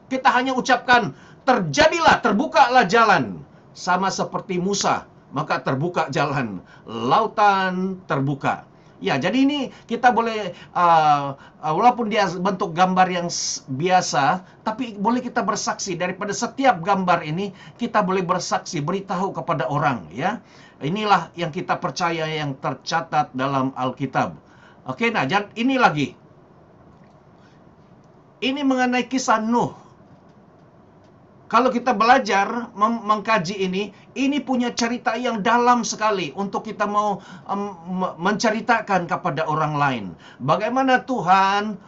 Kita hanya ucapkan, terjadilah, terbukalah jalan. Sama seperti Musa, maka terbuka jalan. Lautan terbuka. Ya, jadi ini kita boleh, walaupun dia bentuk gambar yang biasa, tapi boleh kita bersaksi. Daripada setiap gambar ini, kita boleh bersaksi, beritahu kepada orang. Ya, inilah yang kita percaya yang tercatat dalam Alkitab. Oke, nah, ini lagi. Ini mengenai kisah Nuh. Kalau kita belajar mengkaji ini punya cerita yang dalam sekali untuk kita mau menceritakan kepada orang lain. Bagaimana Tuhan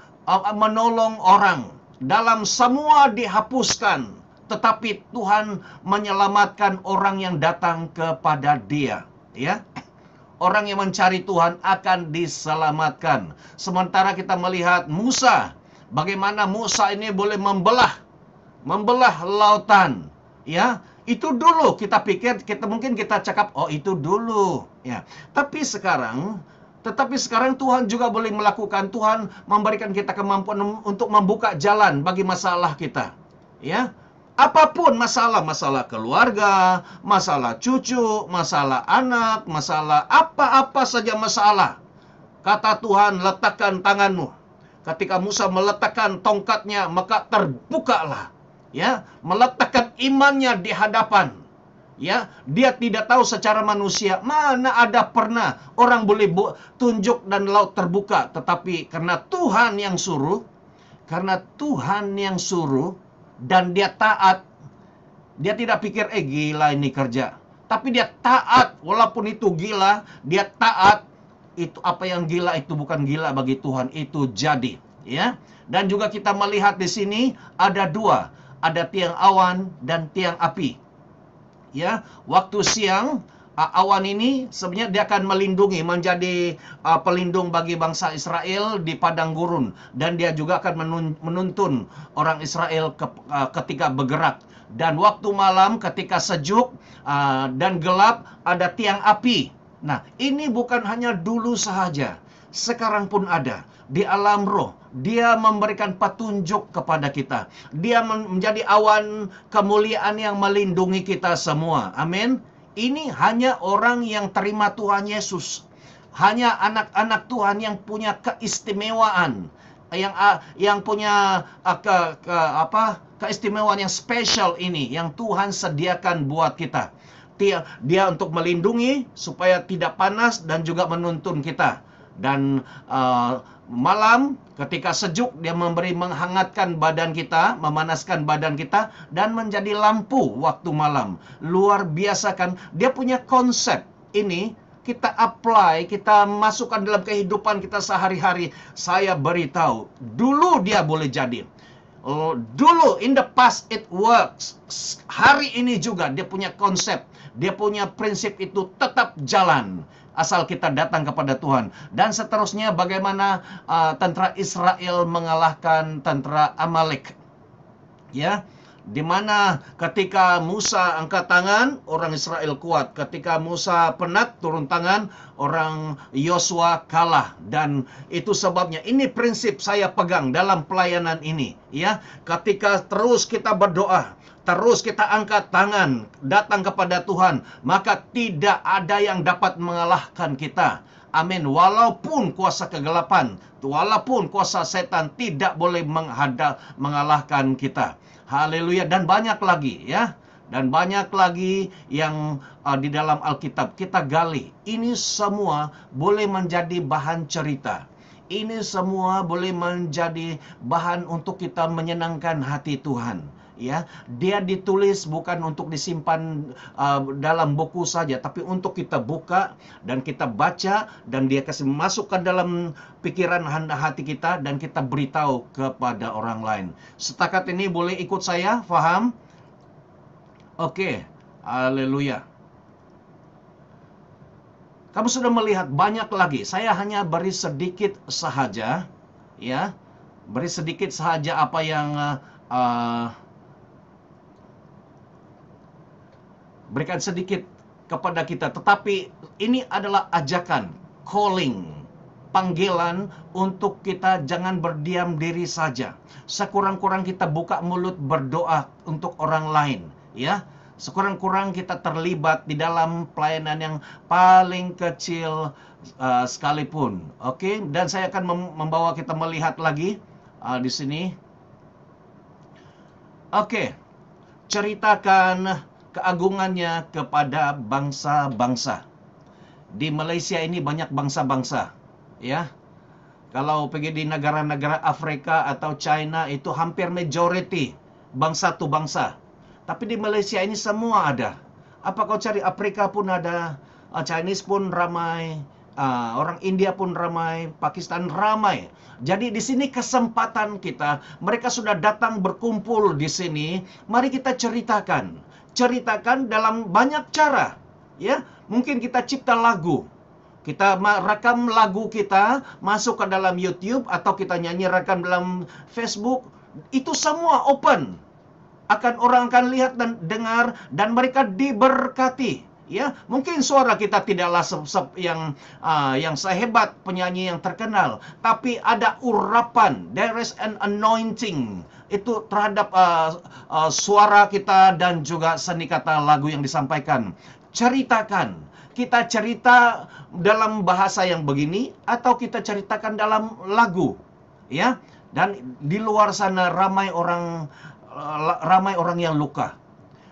menolong orang dalam semua dihapuskan, tetapi Tuhan menyelamatkan orang yang datang kepada Dia, ya. Orang yang mencari Tuhan akan diselamatkan. Sementara kita melihat Musa, bagaimana Musa ini boleh membelah lautan, ya. Itu dulu kita pikir, mungkin kita cakap, oh itu dulu, ya. Tetapi sekarang Tuhan juga boleh melakukan. Tuhan memberikan kita kemampuan untuk membuka jalan bagi masalah kita, ya. Apapun masalah keluarga, masalah cucu, masalah anak, masalah apa-apa saja masalah. Kata Tuhan, letakkan tanganmu. Ketika Musa meletakkan tongkatnya, maka terbukalah. Ya, meletakkan imannya di hadapan. Ya, dia tidak tahu secara manusia mana ada pernah orang boleh tunjuk dan laut terbuka, tetapi karena Tuhan yang suruh, dan dia taat. Dia tidak pikir gila ini kerja, tapi dia taat. Walaupun itu gila, dia taat. Itu apa yang gila itu bukan gila bagi Tuhan, itu jadi, ya. Dan juga kita melihat di sini ada dua, ada tiang awan dan tiang api. Ya, waktu siang awan ini sebenarnya dia akan melindungi, menjadi pelindung bagi bangsa Israel di padang gurun, dan dia juga akan menuntun orang Israel ketika bergerak. Dan waktu malam ketika sejuk dan gelap ada tiang api. Nah, ini bukan hanya dulu sahaja, sekarang pun ada di alam roh. Dia memberikan petunjuk kepada kita. Dia menjadi awan kemuliaan yang melindungi kita semua. Amin. Ini hanya orang yang terima Tuhan Yesus. Hanya anak-anak Tuhan yang punya keistimewaan, yang punya keistimewaan yang spesial ini yang Tuhan sediakan buat kita. Dia untuk melindungi supaya tidak panas dan juga menuntun kita. Dan malam ketika sejuk dia menghangatkan badan kita, memanaskan badan kita, dan menjadi lampu waktu malam. Luar biasa kan? Dia punya konsep ini, kita apply, kita masukkan dalam kehidupan kita sehari-hari. Saya beritahu, dulu dia boleh jadi. Dulu in the past it works. Hari ini juga dia punya konsep, dia punya prinsip itu tetap jalan. Asal kita datang kepada Tuhan. Dan seterusnya bagaimana tentara Israel mengalahkan tentara Amalek. Ya, di mana ketika Musa angkat tangan, orang Israel kuat. Ketika Musa penat, turun tangan, orang Yosua kalah. Dan itu sebabnya, ini prinsip saya pegang dalam pelayanan ini. Ya, ketika terus kita berdoa, terus kita angkat tangan, datang kepada Tuhan, maka tidak ada yang dapat mengalahkan kita. Amin. Walaupun kuasa kegelapan, walaupun kuasa setan tidak boleh mengalahkan kita. Haleluya. Dan banyak lagi, ya. Dan banyak lagi yang di dalam Alkitab kita gali. Ini semua boleh menjadi bahan cerita. Ini semua boleh menjadi bahan untuk kita menyenangkan hati Tuhan. Ya, dia ditulis bukan untuk disimpan dalam buku saja, tapi untuk kita buka dan kita baca, dan dia kasih masukkan dalam pikiran hati kita, dan kita beritahu kepada orang lain. Setakat ini boleh ikut saya, faham? Oke, haleluya. Kamu sudah melihat banyak lagi. Saya hanya beri sedikit sahaja, ya, beri sedikit sahaja apa yang berikan sedikit kepada kita. Tetapi ini adalah ajakan, calling, panggilan untuk kita jangan berdiam diri saja. Sekurang-kurang kita buka mulut berdoa untuk orang lain, ya. Sekurang-kurang kita terlibat di dalam pelayanan yang paling kecil sekalipun. Oke, dan saya akan membawa kita melihat lagi di sini. Oke, ceritakan keagungannya kepada bangsa-bangsa. Di Malaysia ini banyak bangsa-bangsa, ya. Kalau pergi di negara-negara Afrika atau China itu hampir majority bangsa tu bangsa. Tapi di Malaysia ini semua ada. Apa kau cari, Afrika pun ada, Chinese pun ramai, orang India pun ramai, Pakistan ramai. Jadi di sini kesempatan kita, mereka sudah datang berkumpul di sini. Mari kita ceritakan dalam banyak cara, ya. Mungkin kita cipta lagu, kita rekam lagu kita, masuk ke dalam YouTube, atau kita nyanyi rekam dalam Facebook. Itu semua open, orang akan lihat dan dengar, dan mereka diberkati. Ya, mungkin suara kita tidaklah yang sehebat penyanyi yang terkenal, tapi ada urapan, there is an anointing itu terhadap suara kita dan juga seni kata lagu yang disampaikan. Ceritakan, kita cerita dalam bahasa yang begini atau kita ceritakan dalam lagu, ya. Dan di luar sana ramai orang yang luka,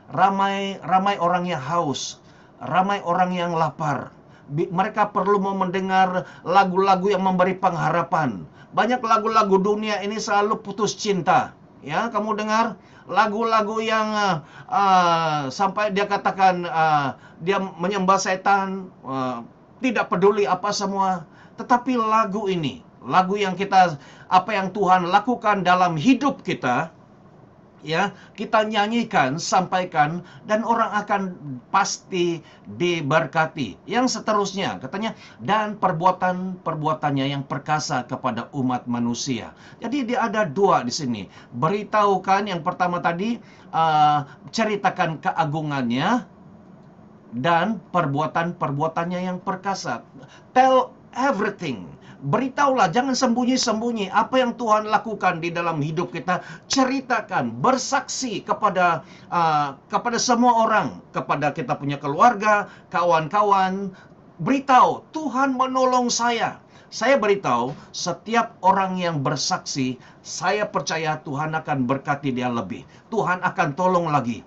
ramai orang yang haus, ramai orang yang lapar. Mereka perlu mau mendengar lagu-lagu yang memberi pengharapan. Banyak lagu-lagu dunia ini selalu putus cinta. Ya, kamu dengar lagu-lagu yang sampai dia katakan dia menyembah setan, tidak peduli apa semua. Tetapi lagu ini, lagu yang apa yang Tuhan lakukan dalam hidup kita, ya, kita nyanyikan, sampaikan, dan orang akan pasti diberkati. Yang seterusnya katanya, dan perbuatannya yang perkasa kepada umat manusia. Jadi dia ada dua di sini. Beritahukan yang pertama tadi, ceritakan keagungannya dan perbuatannya yang perkasa. Tell everything. Beritahulah, jangan sembunyi-sembunyi apa yang Tuhan lakukan di dalam hidup kita. Ceritakan, bersaksi kepada semua orang, kepada kita punya keluarga, kawan-kawan. Beritahu, Tuhan menolong saya. Saya beritahu, setiap orang yang bersaksi, saya percaya Tuhan akan berkati dia lebih. Tuhan akan tolong lagi.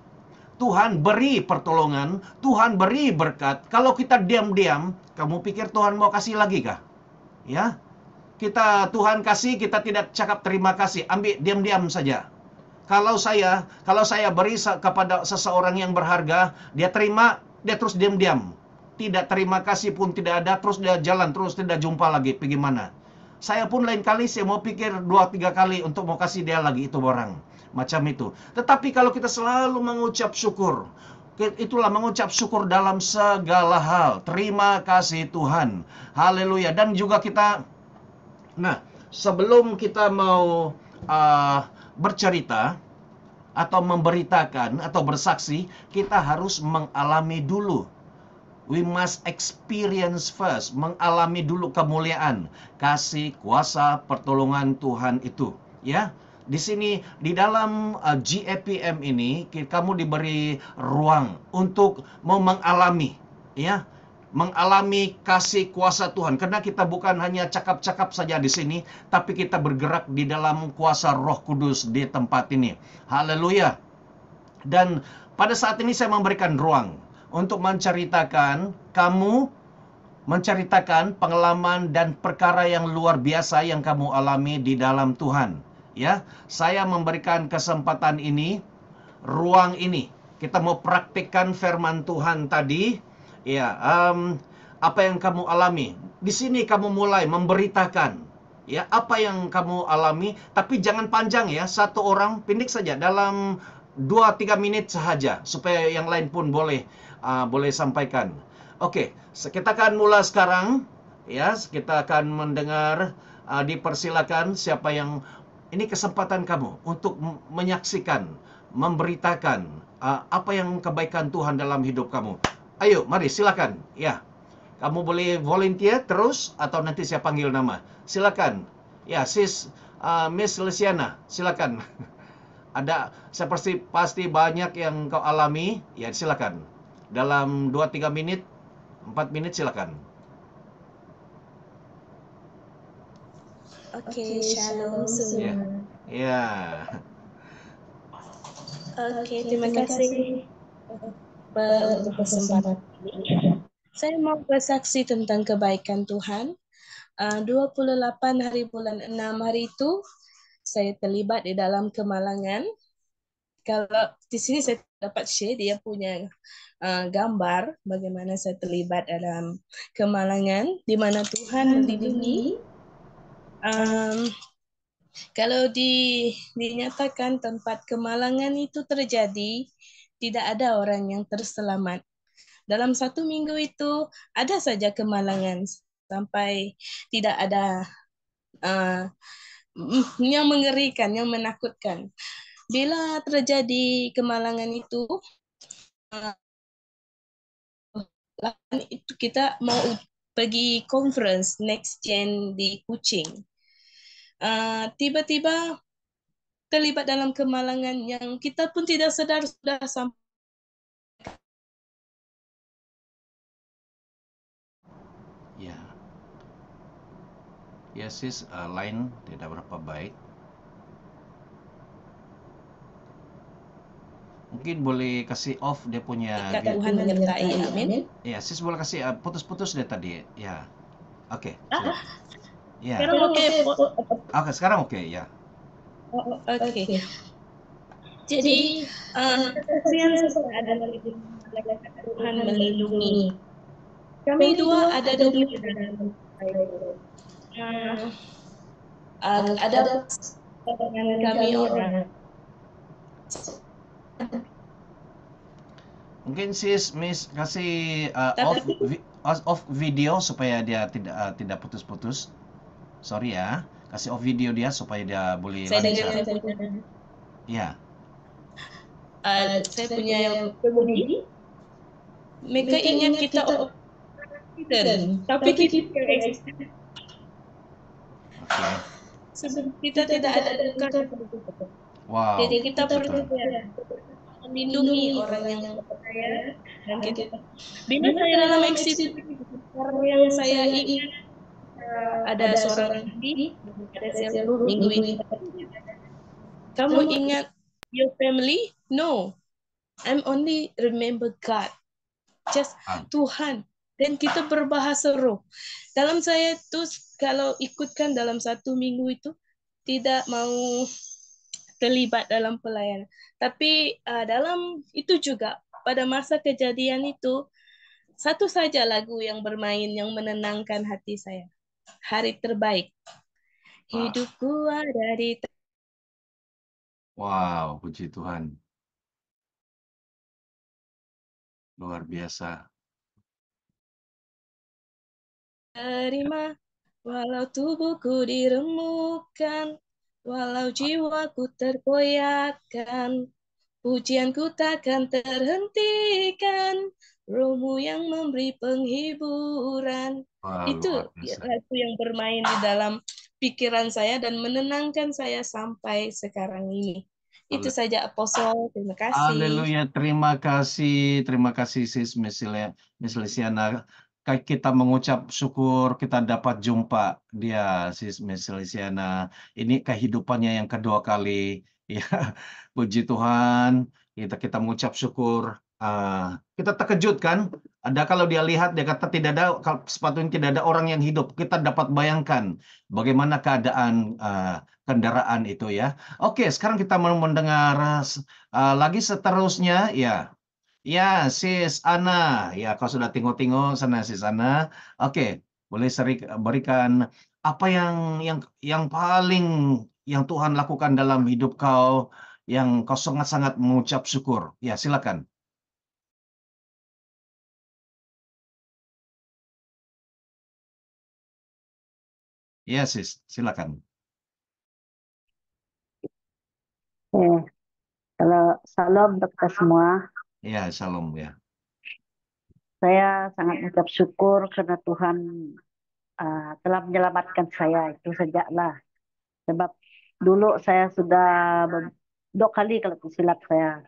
Tuhan beri pertolongan, Tuhan beri berkat. Kalau kita diam-diam, kamu pikir Tuhan mau kasih lagi kah? Ya, Tuhan kasih, kita tidak cakap terima kasih, ambil diam-diam saja. Kalau saya beri kepada seseorang yang berharga, dia terima, dia terus diam-diam. Tidak terima kasih pun tidak ada, terus dia jalan, terus tidak jumpa lagi, pergi mana? Saya pun lain kali saya mau pikir 2-3 kali untuk mau kasih dia lagi itu orang. Macam itu. Tetapi kalau kita selalu mengucap syukur, itulah mengucap syukur dalam segala hal. Terima kasih Tuhan. Haleluya. Dan juga kita, nah, sebelum kita mau bercerita atau memberitakan atau bersaksi, kita harus mengalami dulu. We must experience first, mengalami dulu kemuliaan, kasih, kuasa, pertolongan Tuhan itu, ya. Di sini di dalam GAPM ini kamu diberi ruang untuk mau mengalami, ya, mengalami kasih kuasa Tuhan. Karena kita bukan hanya cakap-cakap saja di sini, tapi kita bergerak di dalam kuasa Roh Kudus di tempat ini. Haleluya. Dan pada saat ini saya memberikan ruang untuk menceritakan, kamu menceritakan pengalaman dan perkara yang luar biasa yang kamu alami di dalam Tuhan. Ya, saya memberikan kesempatan ini, ruang ini. Kita mau praktikkan firman Tuhan tadi. Ya, apa yang kamu alami. Di sini kamu mulai memberitakan, ya, apa yang kamu alami. Tapi jangan panjang ya, satu orang pendek saja dalam 2-3 menit sahaja, supaya yang lain pun boleh sampaikan. Oke, kita akan mulai sekarang. Ya, kita akan mendengar. Dipersilakan siapa yang ini kesempatan kamu untuk menyaksikan, memberitakan apa yang kebaikan Tuhan dalam hidup kamu. Ayo, mari silakan. Ya, kamu boleh volunteer terus atau nanti saya panggil nama. Silakan. Ya, Miss Lesiana, silakan. Ada pasti banyak yang kau alami. Ya, silakan. Dalam 2-3 menit, 4 menit silakan. Oke, shalom semua. Ya. Oke, terima kasih untuk kesempatan ini. Saya mau bersaksi tentang kebaikan Tuhan. 28 hari bulan 6 hari itu saya terlibat di dalam kemalangan. Kalau di sini saya dapat share dia punya gambar bagaimana saya terlibat dalam kemalangan di mana Tuhan melindungi. Kalau dinyatakan tempat kemalangan itu terjadi, tidak ada orang yang terselamat. Dalam 1 minggu itu ada saja kemalangan sampai tidak ada yang mengerikan, yang menakutkan. Bila terjadi kemalangan itu, itu kita mau pergi conference next gen di Kuching. Tiba-tiba terlibat dalam kemalangan yang kita pun tidak sadar sudah sampai. Ya, ya sis, line tidak berapa baik. Mungkin boleh kasih off dia punya Kata Tuhan menyertai, amin. Ya, sis boleh kasih putus-putus deh tadi. Ya, oke. Ah, Ya, sekarang oke. oke sekarang oke ya. Oke. Jadi, kesaksian saya adalah malaikat Tuhan melindungi. Kami dua ada 2 dalam ada dengan kami orang. Mungkin sis Miss kasih Tapi- off video supaya dia tidak putus-putus. Sorry ya, kasih off video dia supaya dia boleh Saya lancar. dengar Ya, saya punya kemudi. Mereka ingat kita orang tapi kita eksisten. oke. Sebab kita tidak ada duka. Wow, Jadi kita puji perlu Tuhan. melindungi orang yang percaya dan kita. Bila saya dalam eksisten, orang yang saya ingat ada seorang lagi, ada seluruh minggu ini. Kamu ingat your family? No, I'm only remember God, just Tuhan. Dan kita berbahasa roh. Dalam saya itu kalau ikutkan dalam 1 minggu itu tidak mau terlibat dalam pelayanan. Tapi dalam itu juga pada masa kejadian itu satu saja lagu yang bermain yang menenangkan hati saya. Hari terbaik. Hidupku ada di Wow, puji Tuhan. Luar biasa. terima, walau tubuhku diremukkan, walau jiwaku terkoyakkan, pujianku takkan terhentikan, rohmu yang memberi penghiburan. Wah, Itu luar biasa. lagu yang bermain di dalam pikiran saya dan menenangkan saya sampai sekarang ini. Itu saja Apostle, terima kasih. Haleluya, terima kasih sis Miss Lisiana. Kita mengucap syukur kita dapat jumpa dia sis Miss Lisiana. Ini kehidupannya yang kedua kali. Ya, puji Tuhan. Kita mengucap syukur. Kita terkejut kan? Ada kalau dia lihat dia kata tidak ada, sepatutnya tidak ada orang yang hidup. Kita dapat bayangkan bagaimana keadaan kendaraan itu ya. Oke, sekarang kita mau mendengar lagi seterusnya ya. Ya, Sis Ana. Ya, kau sudah tengok-tengok sana Sis Ana. Oke, boleh berikan apa yang paling yang Tuhan lakukan dalam hidup kau yang kau sangat-sangat mengucap syukur. Ya, silakan. Ya, Sis, silakan. Kalau salam untuk kita semua, Ya, shalom ya. saya sangat mengucap syukur karena Tuhan telah menyelamatkan saya itu sejaklah. Sebab dulu saya sudah 2 kali kalau tidak silap saya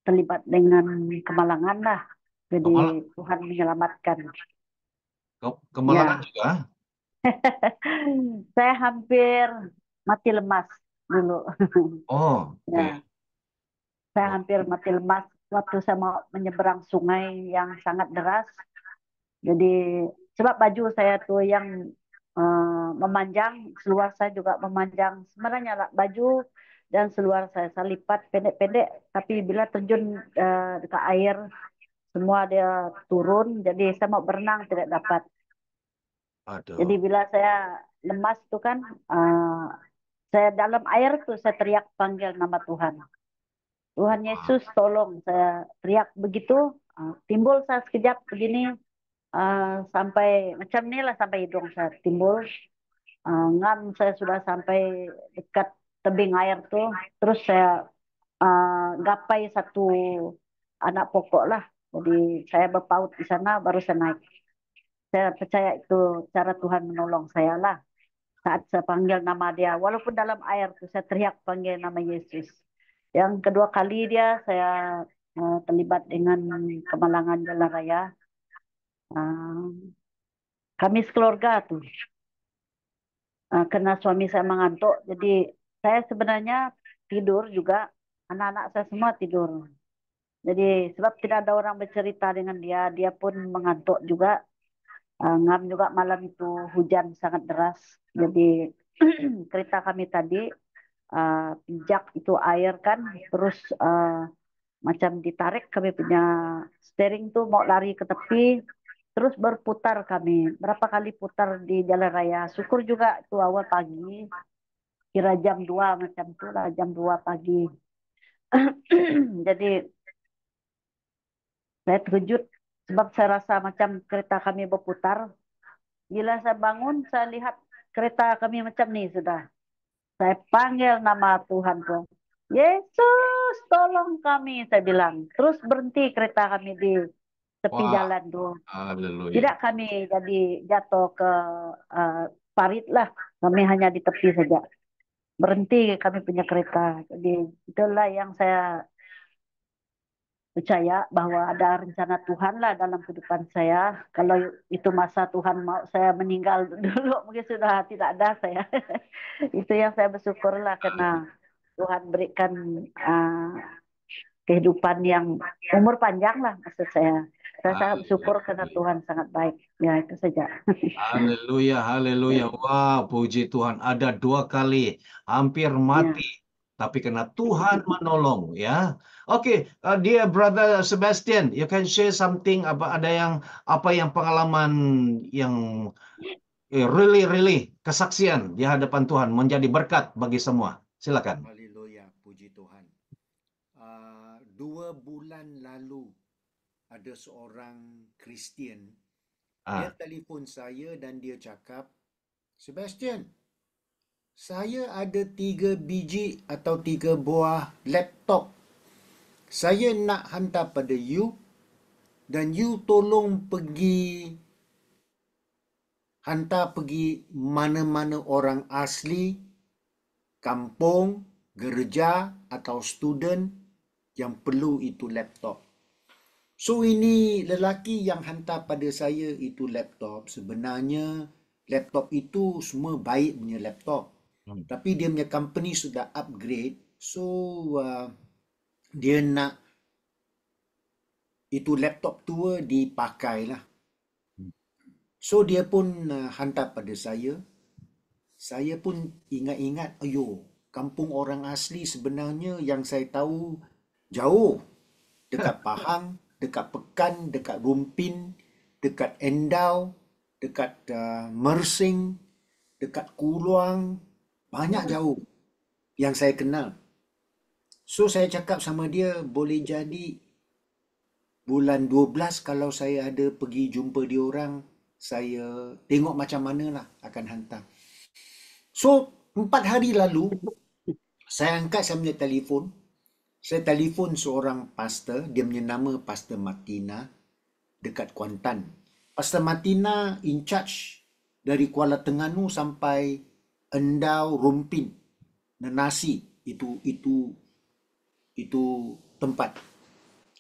terlibat dengan kemalangan lah. Jadi Tuhan menyelamatkan. Kemalangan juga? Saya hampir mati lemas dulu. Oh, oke. Ya, saya hampir mati lemas waktu saya mau menyeberang sungai yang sangat deras. Jadi sebab baju saya tuh yang memanjang, seluar saya juga memanjang. Sebenarnya lah, baju dan seluar saya lipat pendek-pendek. Tapi bila terjun dekat air, semua dia turun. Jadi saya mau berenang tidak dapat. Aduh. Jadi bila saya lemas tuh kan, saya dalam air tuh saya teriak panggil nama Tuhan. Tuhan Yesus tolong, saya teriak begitu. Timbul saya sekejap begini. Sampai macam ni lah sampai hidung saya timbul. Ngam saya sudah sampai dekat tebing air tuh. Terus saya gapai satu anak pokok lah. Jadi saya berpaut di sana baru saya naik. Saya percaya itu cara Tuhan menolong saya lah. Saat saya panggil nama dia, walaupun dalam air tuh saya teriak panggil nama Yesus. Yang kedua kali dia saya terlibat dengan kemalangan jalan raya. Kami sekeluarga tuh karena suami saya mengantuk, jadi saya sebenarnya tidur juga, anak-anak saya semua tidur. Jadi sebab tidak ada orang bercerita dengan dia, dia pun mengantuk juga. Ngam juga malam itu hujan sangat deras. Jadi kereta kami tadi pijak itu air kan, terus macam ditarik kami punya steering tuh mau lari ke tepi, terus berputar kami. Berapa kali putar di jalan raya. Syukur juga itu awal pagi, kira jam 2 macam itu lah, jam 2 pagi. Jadi saya terkejut sebab saya rasa macam kereta kami berputar. Gila saya bangun, saya lihat kereta kami macam ni sudah. Saya panggil nama Tuhan tuh. Yesus, tolong kami, saya bilang. Terus berhenti kereta kami di tepi Wah, jalan tuh. haleluya. Tidak kami jadi jatuh ke parit lah. Kami hanya di tepi saja. Berhenti kami punya kereta. Jadi itulah yang saya percaya bahwa ada rencana Tuhan lah dalam kehidupan saya. Kalau itu masa Tuhan mau saya meninggal dulu, mungkin sudah tidak ada saya. Itu yang saya bersyukur lah karena Tuhan berikan kehidupan yang umur panjang lah maksud saya. Saya sangat bersyukur karena Tuhan sangat baik. Ya itu saja. Haleluya, haleluya. Wah, puji Tuhan. Ada 2 kali hampir mati, tapi karena Tuhan menolong, ya. Oke, dear brother Sebastian, you can share something apa yang pengalaman yang really kesaksian di hadapan Tuhan menjadi berkat bagi semua. Silakan. Haleluya, puji Tuhan. 2 bulan lalu ada seorang Kristian, dia telefon saya dan dia cakap, Sebastian, saya ada 3 biji atau 3 buah laptop. Saya nak hantar pada you dan you tolong hantar pergi mana-mana orang asli, kampung, gereja atau student yang perlu itu laptop. So ini lelaki yang hantar pada saya itu laptop. Sebenarnya laptop itu semua baik punya laptop. Tapi dia punya company sudah upgrade. So dia nak itu laptop tua dipakai lah. So dia pun hantar pada saya. Saya pun ingat-ingat, kampung orang asli sebenarnya yang saya tahu jauh. Dekat Pahang, dekat Pekan, dekat Rumpin, dekat Endau, dekat Mersing, dekat Kuluang, banyak jauh yang saya kenal. So saya cakap sama dia, boleh jadi bulan 12 kalau saya ada pergi jumpa dia orang, saya tengok macam mana lah akan hantar. So 4 hari lalu, saya angkat saya punya telefon. Saya telefon seorang pastor, dia punya nama Pastor Martina, dekat Kuantan. Pastor Martina in charge dari Kuala Terengganu sampai Endau, Rumpin, Nenasi, itu tempat.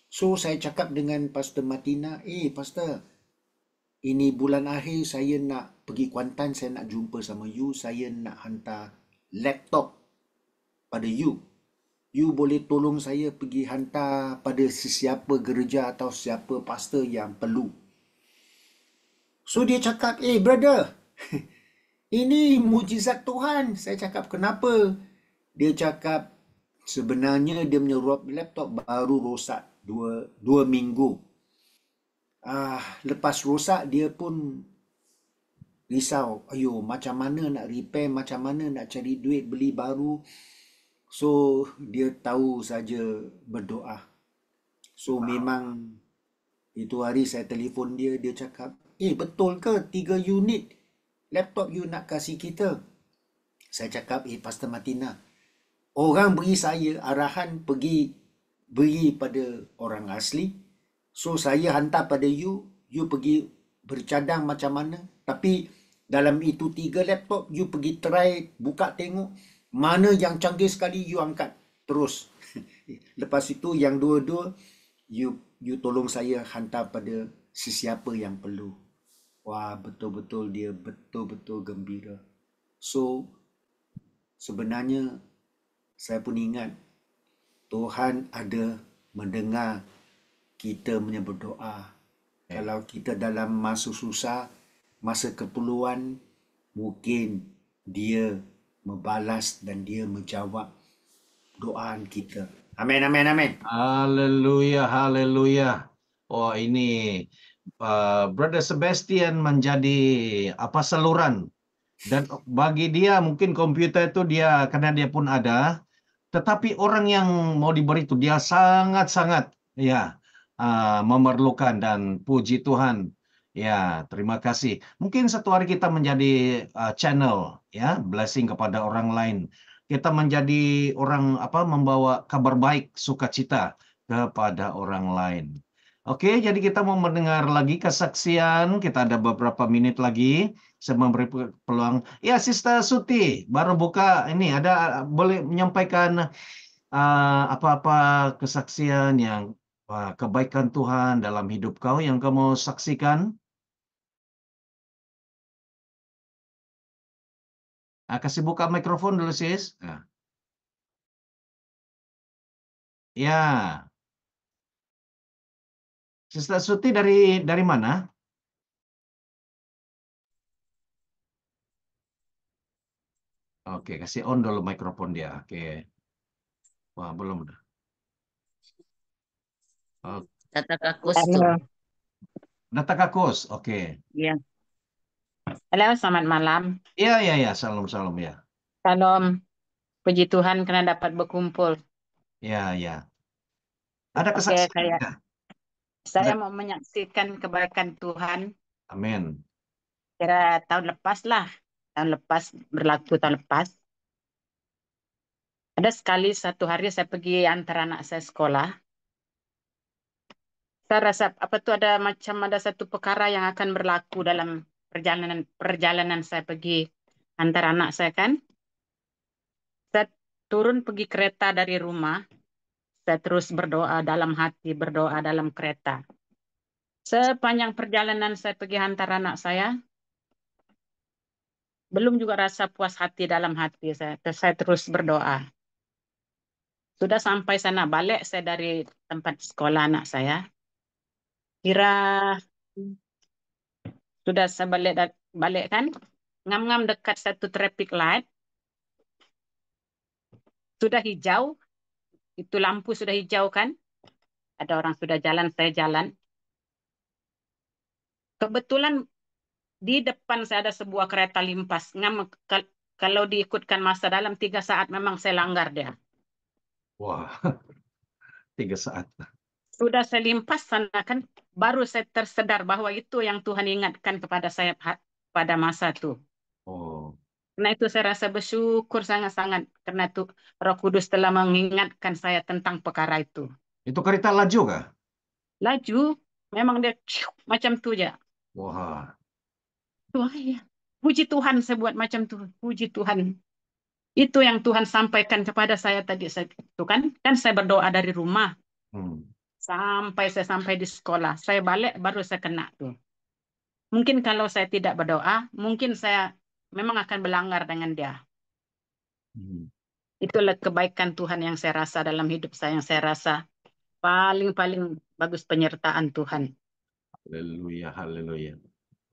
So saya cakap dengan Pastor Martina, Pastor, ini bulan akhir saya nak pergi Kuantan, saya nak jumpa sama you, saya nak hantar laptop pada you. You boleh tolong saya pergi hantar pada sesiapa gereja atau siapa pastor yang perlu. So dia cakap, brother, ini mujizat Tuhan. Saya cakap, kenapa? Dia cakap, sebenarnya dia punya laptop baru rosak 2 minggu. Lepas rosak dia pun risau. Macam mana nak repair, macam mana nak cari duit beli baru. So dia tahu saja berdoa. So memang itu hari saya telefon dia, dia cakap, betul ke 3 unit laptop you nak kasih kita? Saya cakap, Pastor Martina, orang beri saya arahan pergi beri pada orang asli. So saya hantar pada you pergi bercadang macam mana. Tapi dalam itu 3 laptop, you pergi try, buka tengok, mana yang canggih sekali, you angkat terus. Lepas itu yang dua-dua, you tolong saya hantar pada sesiapa yang perlu. Wah, betul-betul dia betul-betul gembira. So, sebenarnya saya pun ingat Tuhan ada mendengar kita punya berdoa. Kalau kita dalam masa susah, masa keperluan, mungkin dia membalas dan dia menjawab doaan kita. Amin, amin, amin. Haleluya, haleluya. Oh, ini Brother Sebastian menjadi saluran. Dan bagi dia mungkin komputer itu dia, karena dia pun ada, tetapi orang yang mau diberi itu dia sangat-sangat memerlukan, dan puji Tuhan. Ya, terima kasih. Mungkin satu hari kita menjadi channel blessing kepada orang lain. Kita menjadi orang membawa kabar baik, sukacita kepada orang lain. Oke, jadi kita mau mendengar lagi kesaksian. Kita ada beberapa menit lagi. Saya memberi peluang. Ya, Sister Suti baru buka ini. Ada boleh menyampaikan apa-apa kesaksian yang kebaikan Tuhan dalam hidup kau yang kamu saksikan? Kasih buka mikrofon dulu, sis. Ya, Sister Suti dari mana? Oke, kasih on dulu mikrofon dia. Oke. Wah, belum. Oke. Data kakus tuh. Halo, Data kakus. Oke. ya. Halo, selamat malam. Iya. Salam ya. Salam. Puji Tuhan karena dapat berkumpul. Ya. Ada Oke, kesaksian? saya mau menyaksikan kebaikan Tuhan. Amin. Kira tahun lepas lah. Berlaku tahun lepas. Ada sekali satu hari saya pergi antar anak saya sekolah. Saya rasa ada satu perkara yang akan berlaku dalam perjalanan saya pergi antar anak saya kan. Saya turun pergi kereta dari rumah. Saya terus berdoa dalam hati, berdoa dalam kereta. Sepanjang perjalanan saya pergi hantar anak saya, belum juga rasa puas hati dalam hati saya. Saya terus berdoa. Sudah sampai sana, balik saya dari tempat sekolah anak saya. Kira sudah saya balik kan, ngam-ngam dekat satu traffic light, sudah hijau, itu lampu sudah hijau kan, ada orang sudah jalan, saya jalan. Kebetulan di depan saya ada sebuah kereta limpas. Kalau diikutkan masa dalam 3 saat memang saya langgar dia. Wah, 3 saat. Sudah saya limpas sana kan, baru saya tersedar bahwa itu yang Tuhan ingatkan kepada saya pada masa itu. Oh, Karena itu saya rasa bersyukur sangat-sangat karena itu Roh Kudus telah mengingatkan saya tentang perkara itu. itu kereta laju kah? Laju, memang dia macam tu aja. Wah, Tuh, ya. Puji Tuhan saya buat macam tu. Puji Tuhan. Itu yang Tuhan sampaikan kepada saya tadi. Itu kan saya berdoa dari rumah. Sampai saya sampai di sekolah. Saya balik baru saya kena tuh. Mungkin kalau saya tidak berdoa, mungkin saya memang akan berlanggar dengan dia. Itulah kebaikan Tuhan yang saya rasa dalam hidup saya. Yang saya rasa paling bagus penyertaan Tuhan. haleluya.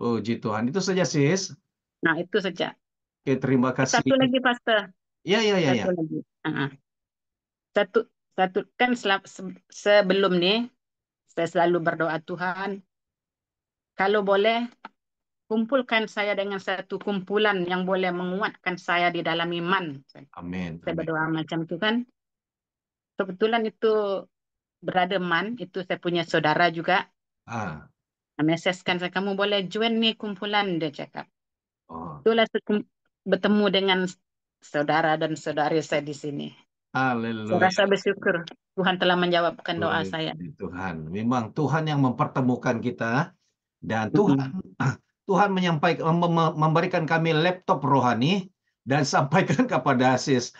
Puji Tuhan. Itu saja, sis. Nah, itu saja. Oke, terima kasih. Satu lagi, Pastor. Ya. Satu lagi. Satu kan sebelum nih, saya selalu berdoa, Tuhan, kalau boleh, kumpulkan saya dengan satu kumpulan yang boleh menguatkan saya di dalam iman. Amin. Saya berdoa macam itu kan. Kebetulan itu Brother Man, itu saya punya saudara juga. Meseskan saya, kamu boleh join nih kumpulan, dia cakap. Itulah bertemu dengan saudara dan saudari saya di sini. Saya Haleluya. rasa bersyukur Tuhan telah menjawabkan doa saya. Puji Tuhan. Memang Tuhan yang mempertemukan kita dan Tuhan Mm-mm. Tuhan memberikan kami laptop rohani dan sampaikan kepada Sis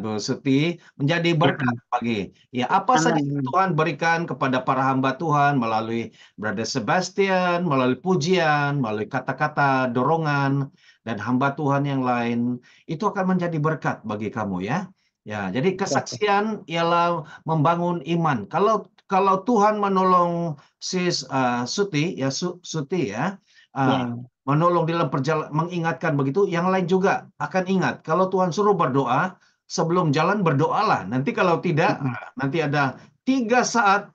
Bu Suti menjadi berkat bagi. Ya, apa saja Amin. Tuhan berikan kepada para hamba Tuhan melalui Brother Sebastian, melalui pujian, melalui kata-kata dorongan dan hamba Tuhan yang lain, itu akan menjadi berkat bagi kamu ya. Ya, jadi kesaksian ialah membangun iman. Kalau Tuhan menolong Sis Suti ya Suti ya, Ya. menolong dalam perjalanan, mengingatkan begitu, yang lain juga akan ingat. Kalau Tuhan suruh berdoa, sebelum jalan berdoalah. Nanti kalau tidak, nanti ada 3 saat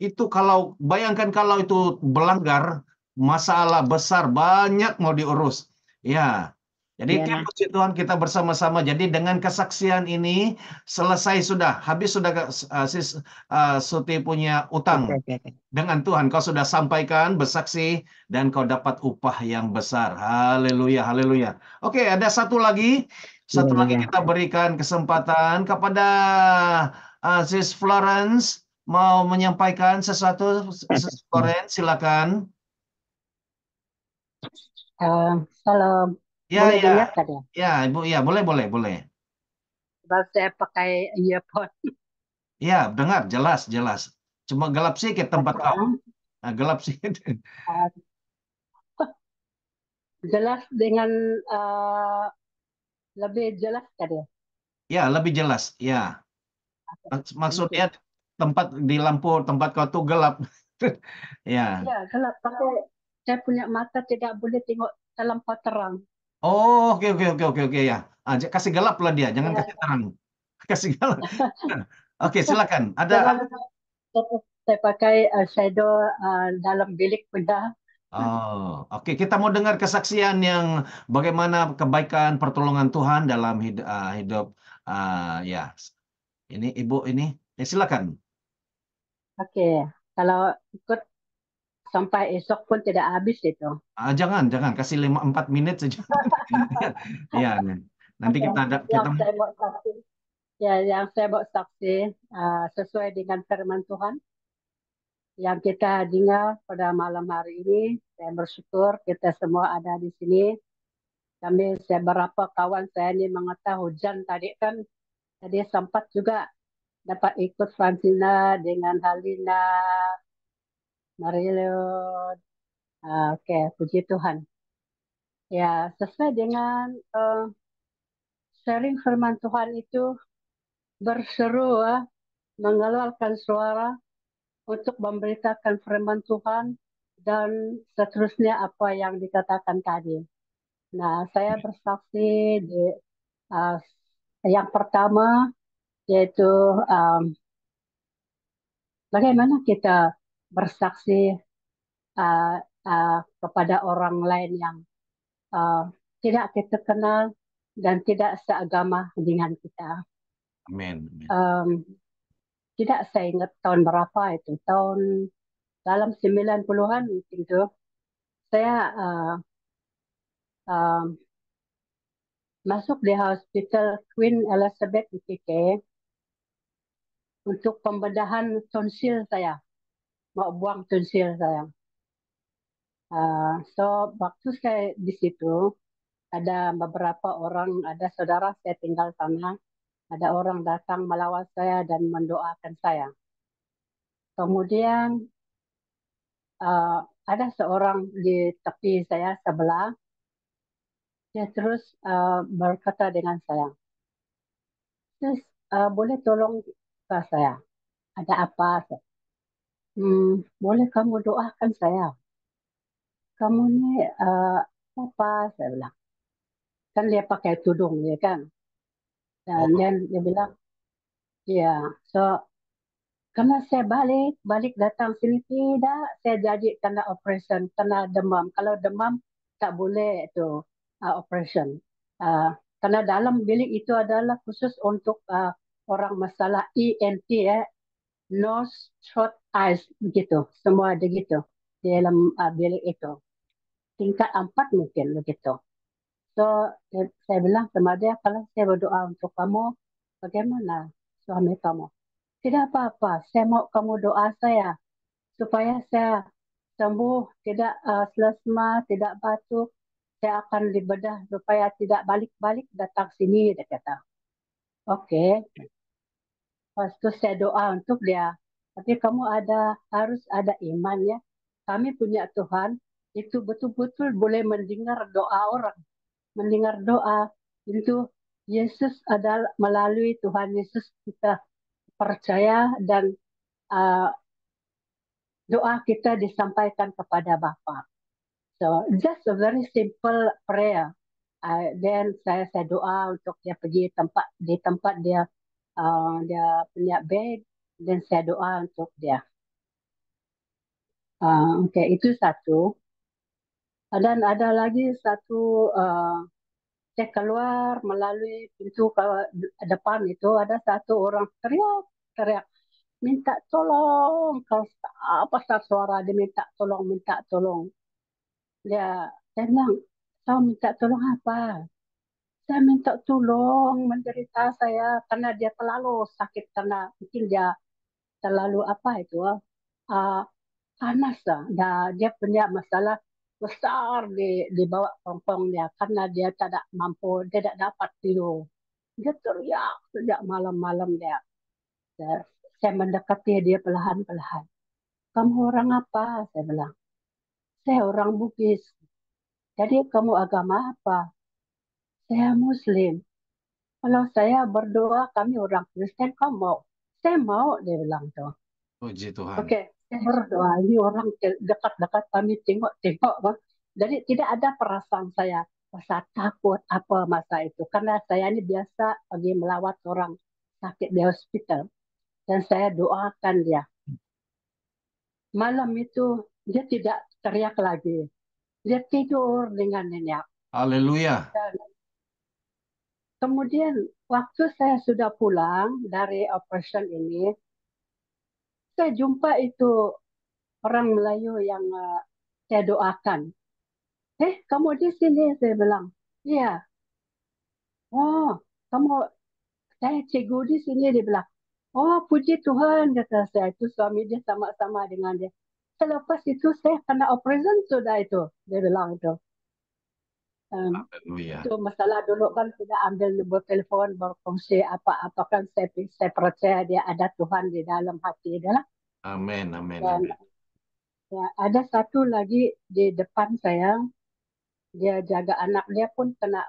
itu, kalau bayangkan kalau itu melanggar, masalah besar banyak mau diurus. Ya. Jadi Iyalah. puji Tuhan kita bersama-sama. Jadi dengan kesaksian ini selesai sudah, habis sudah Sis Suti punya utang dengan Tuhan. Kau sudah sampaikan, bersaksi, dan kau dapat upah yang besar. Haleluya, haleluya. Oke, ada satu lagi kita berikan kesempatan kepada Sis Florence mau menyampaikan sesuatu. Sis Florence, silakan. Salam. Ya, Boleh ya, dengar kan ya? ya, Ibu, ya, boleh. Sebab saya pakai earphone. Ya, dengar jelas, jelas. Cuma gelap sedikit tempat kau. Nah, gelap sedikit. Ah, jelas dengan lebih jelas kan ya? Ya, lebih jelas. Ya, maksudnya tempat di lampu tempat kau tuh gelap. Ya. Ya, gelap. Pakai saya punya mata tidak boleh tengok terlampau terang. Oh, oke ya. Kasih gelap lah dia, jangan Ya, kasih terang. Kasih gelap. Oke, silakan. Ada jangan saya pakai shadow dalam bilik punya. Oh, oke. Kita mau dengar kesaksian yang bagaimana kebaikan pertolongan Tuhan dalam hidup ya. Ini Ibu ini. Ya, silakan. Oke, kalau ikut sampai esok pun tidak habis itu. Jangan kasih 4 menit saja. Ya, nanti Oke, kita ada yang saya mau saksi, ya, yang saya mau saksi sesuai dengan firman Tuhan yang kita dengar pada malam hari ini. Saya bersyukur kita semua ada di sini. Kami beberapa kawan saya ini mengatakan hujan tadi kan, tadi sempat juga dapat ikut Francina dengan Halina, Marilio. Oke, puji Tuhan. Ya, sesuai dengan sharing firman Tuhan itu berseru, mengeluarkan suara untuk memberitakan firman Tuhan dan seterusnya apa yang dikatakan tadi. Nah, saya bersaksi di uh, yang pertama yaitu bagaimana kita bersaksi kepada orang lain yang uh, tidak kita kenal dan tidak seagama dengan kita. Amin. Tidak saya ingat tahun berapa itu, tahun dalam 90-an mungkin itu, saya masuk di hospital Queen Elizabeth di UK untuk pembedahan tonsil saya, mau buang tonsil saya. So waktu saya di situ ada beberapa orang, ada saudara saya tinggal sana, ada orang datang melawat saya dan mendoakan saya. Kemudian ada seorang di tepi saya sebelah, dia terus berkata dengan saya, "Sis, boleh tolong ke saya? Ada apa?" Boleh kamu doakan saya? Kamu ini apa? Saya bilang. Kan dia pakai tudung, ya kan? Dan dia bilang, ya, so karena saya balik datang sini tidak, saya jadi kena operation, kena demam. Kalau demam tak boleh itu operation. Karena dalam bilik itu adalah khusus untuk orang masalah ENT ya, nose, throat, eyes begitu, semua ada gitu di dalam bilik itu. Tingkat 4 mungkin begitu. So saya bilang sama dia, kalau saya berdoa untuk kamu, bagaimana? suami kamu. Tidak apa-apa, saya mau kamu doa saya supaya saya sembuh, tidak selesma, tidak batuk. Saya akan dibedah supaya tidak balik-balik datang sini, dia kata. Oke, pas itu saya doa untuk dia. Tapi kamu harus ada iman ya. Kami punya Tuhan itu betul-betul boleh mendengar doa orang, mendengar doa. Itu Yesus adalah melalui Tuhan Yesus kita percaya dan uh, doa kita disampaikan kepada Bapa. So just a very simple prayer. Then saya doa untuk dia pergi di tempat dia dia punya bed, dan saya doa untuk dia. Oke, itu satu. Dan ada lagi satu, saya keluar melalui pintu ke depan itu ada satu orang teriak minta tolong. Kalau apa suara dia minta tolong. Saya bilang, kau minta tolong apa? Saya minta tolong menderita saya karena dia terlalu sakit, karena mungkin dia terlalu apa itu panas lah. Dia punya masalah besar di bawah pongpongnya karena dia tidak mampu, dia tidak dapat tidur. Dia teriak sejak malam-malam dia. Saya mendekati dia perlahan-perlahan. Kamu orang apa? Saya bilang. Saya orang Bugis. Jadi kamu agama apa? Saya Muslim. Kalau saya berdoa, kami orang Kristen, kamu mau? Saya mau, dia bilang tuh. Puji Tuhan. Oke, saya berdoa. Ini orang dekat-dekat kami tengok-tengok. Jadi tidak ada perasaan saya rasa takut apa masa itu. Karena saya ini biasa pergi melawat orang sakit di hospital. Dan saya doakan dia. Malam itu dia tidak teriak lagi. Dia tidur dengan nyenyak. Haleluya. Kemudian waktu saya sudah pulang dari operation ini, saya jumpa itu orang Melayu yang saya doakan. Kamu di sini? Saya bilang. Iya. Oh, saya cikgu di sini, dia bilang. Oh, puji Tuhan, kata saya. Itu suami dia sama-sama dengan dia. Selepas itu saya kena operation sudah itu, dia bilang itu. Itu masalah dulu kan tidak ambil nombor telepon, berfungsi apa-apa kan, saya percaya dia ada Tuhan di dalam hati dia lah. Amin, amin, Dan amin. ya, ada satu lagi di depan saya, dia jaga anak dia pun kena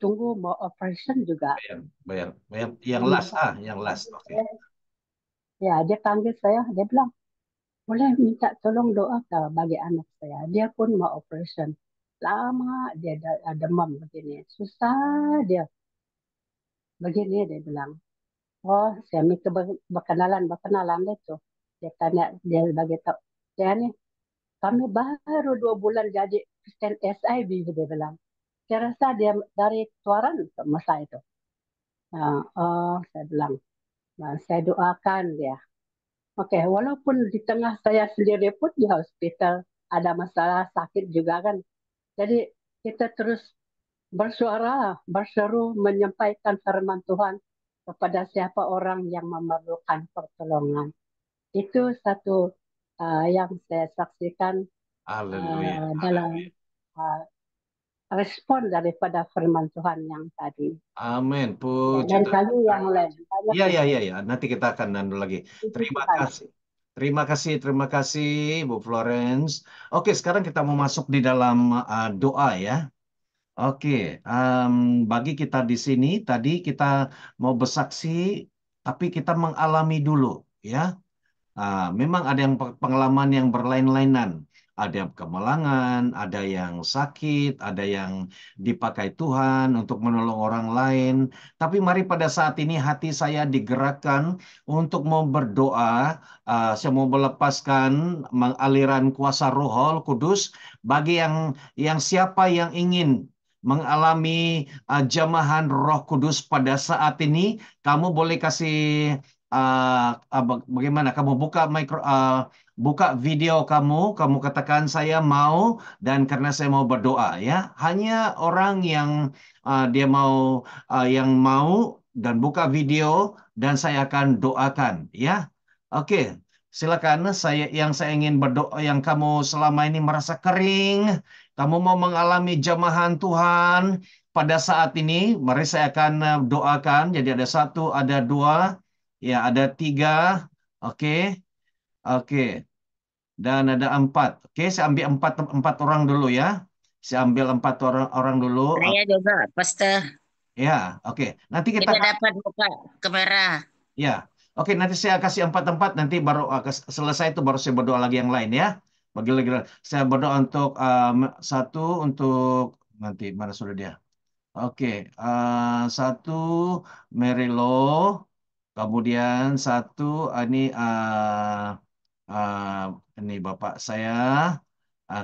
tunggu mau operation juga. Bayar. Yang last. Okay. Ya, dia panggil saya, dia bilang, boleh minta tolong doa ke bagi anak saya. Dia pun mau operation. Lama dia demam begini. Susah dia. Begini dia bilang. Oh, saya minta berkenalan itu. Dia tanya, dia bagi tahu. Saya nih, kami baru 2 bulan jadi Kristen SIB, dia bilang. Saya rasa dia dari Tuaran masa itu. Saya bilang, saya doakan dia. Oke, walaupun di tengah saya sendiri pun di hospital ada masalah sakit juga kan. Jadi kita terus bersuara, berseru, menyampaikan firman Tuhan kepada siapa orang yang memerlukan pertolongan. Itu satu yang saya saksikan dalam respon daripada firman Tuhan yang tadi. Amin. Puji Dan Tuhan. kali yang lain. Iya. Nanti kita akan nandu lagi. Terima kasih, Bu Florence. Oke, sekarang kita mau masuk di dalam doa ya. Oke, bagi kita di sini tadi kita mau bersaksi, tapi kita mengalami dulu ya. Memang ada yang pengalaman yang berlain-lainan. Ada yang kemelangan, ada yang sakit, ada yang dipakai Tuhan untuk menolong orang lain. Tapi mari pada saat ini hati saya digerakkan untuk mau berdoa. Saya mau melepaskan aliran kuasa Roh Kudus bagi yang siapa yang ingin mengalami jamahan Roh Kudus pada saat ini, kamu boleh kasih bagaimana kamu buka video kamu katakan saya mau, dan karena saya mau berdoa ya. Hanya orang yang dia mau yang mau dan buka video dan saya akan doakan, ya. Oke, silakan. Yang saya ingin berdoa, yang kamu selama ini merasa kering, kamu mau mengalami jamahan Tuhan pada saat ini, mari saya akan doakan. Jadi ada 1, ada 2, ya ada 3, oke, oke, dan ada 4. Oke, saya ambil 4 orang dulu ya. Saya ambil 4 orang dulu. Saya juga, Pastor. Ya, oke. Nanti kita Tidak dapat buka kamera. ya, oke. Nanti saya kasih 4 tempat. Nanti baru selesai itu baru saya berdoa lagi yang lain ya. Bagi lagi saya berdoa untuk 1 untuk nanti mana sudah dia. Oke, 1 Merilo, kemudian 1 ini bapak saya,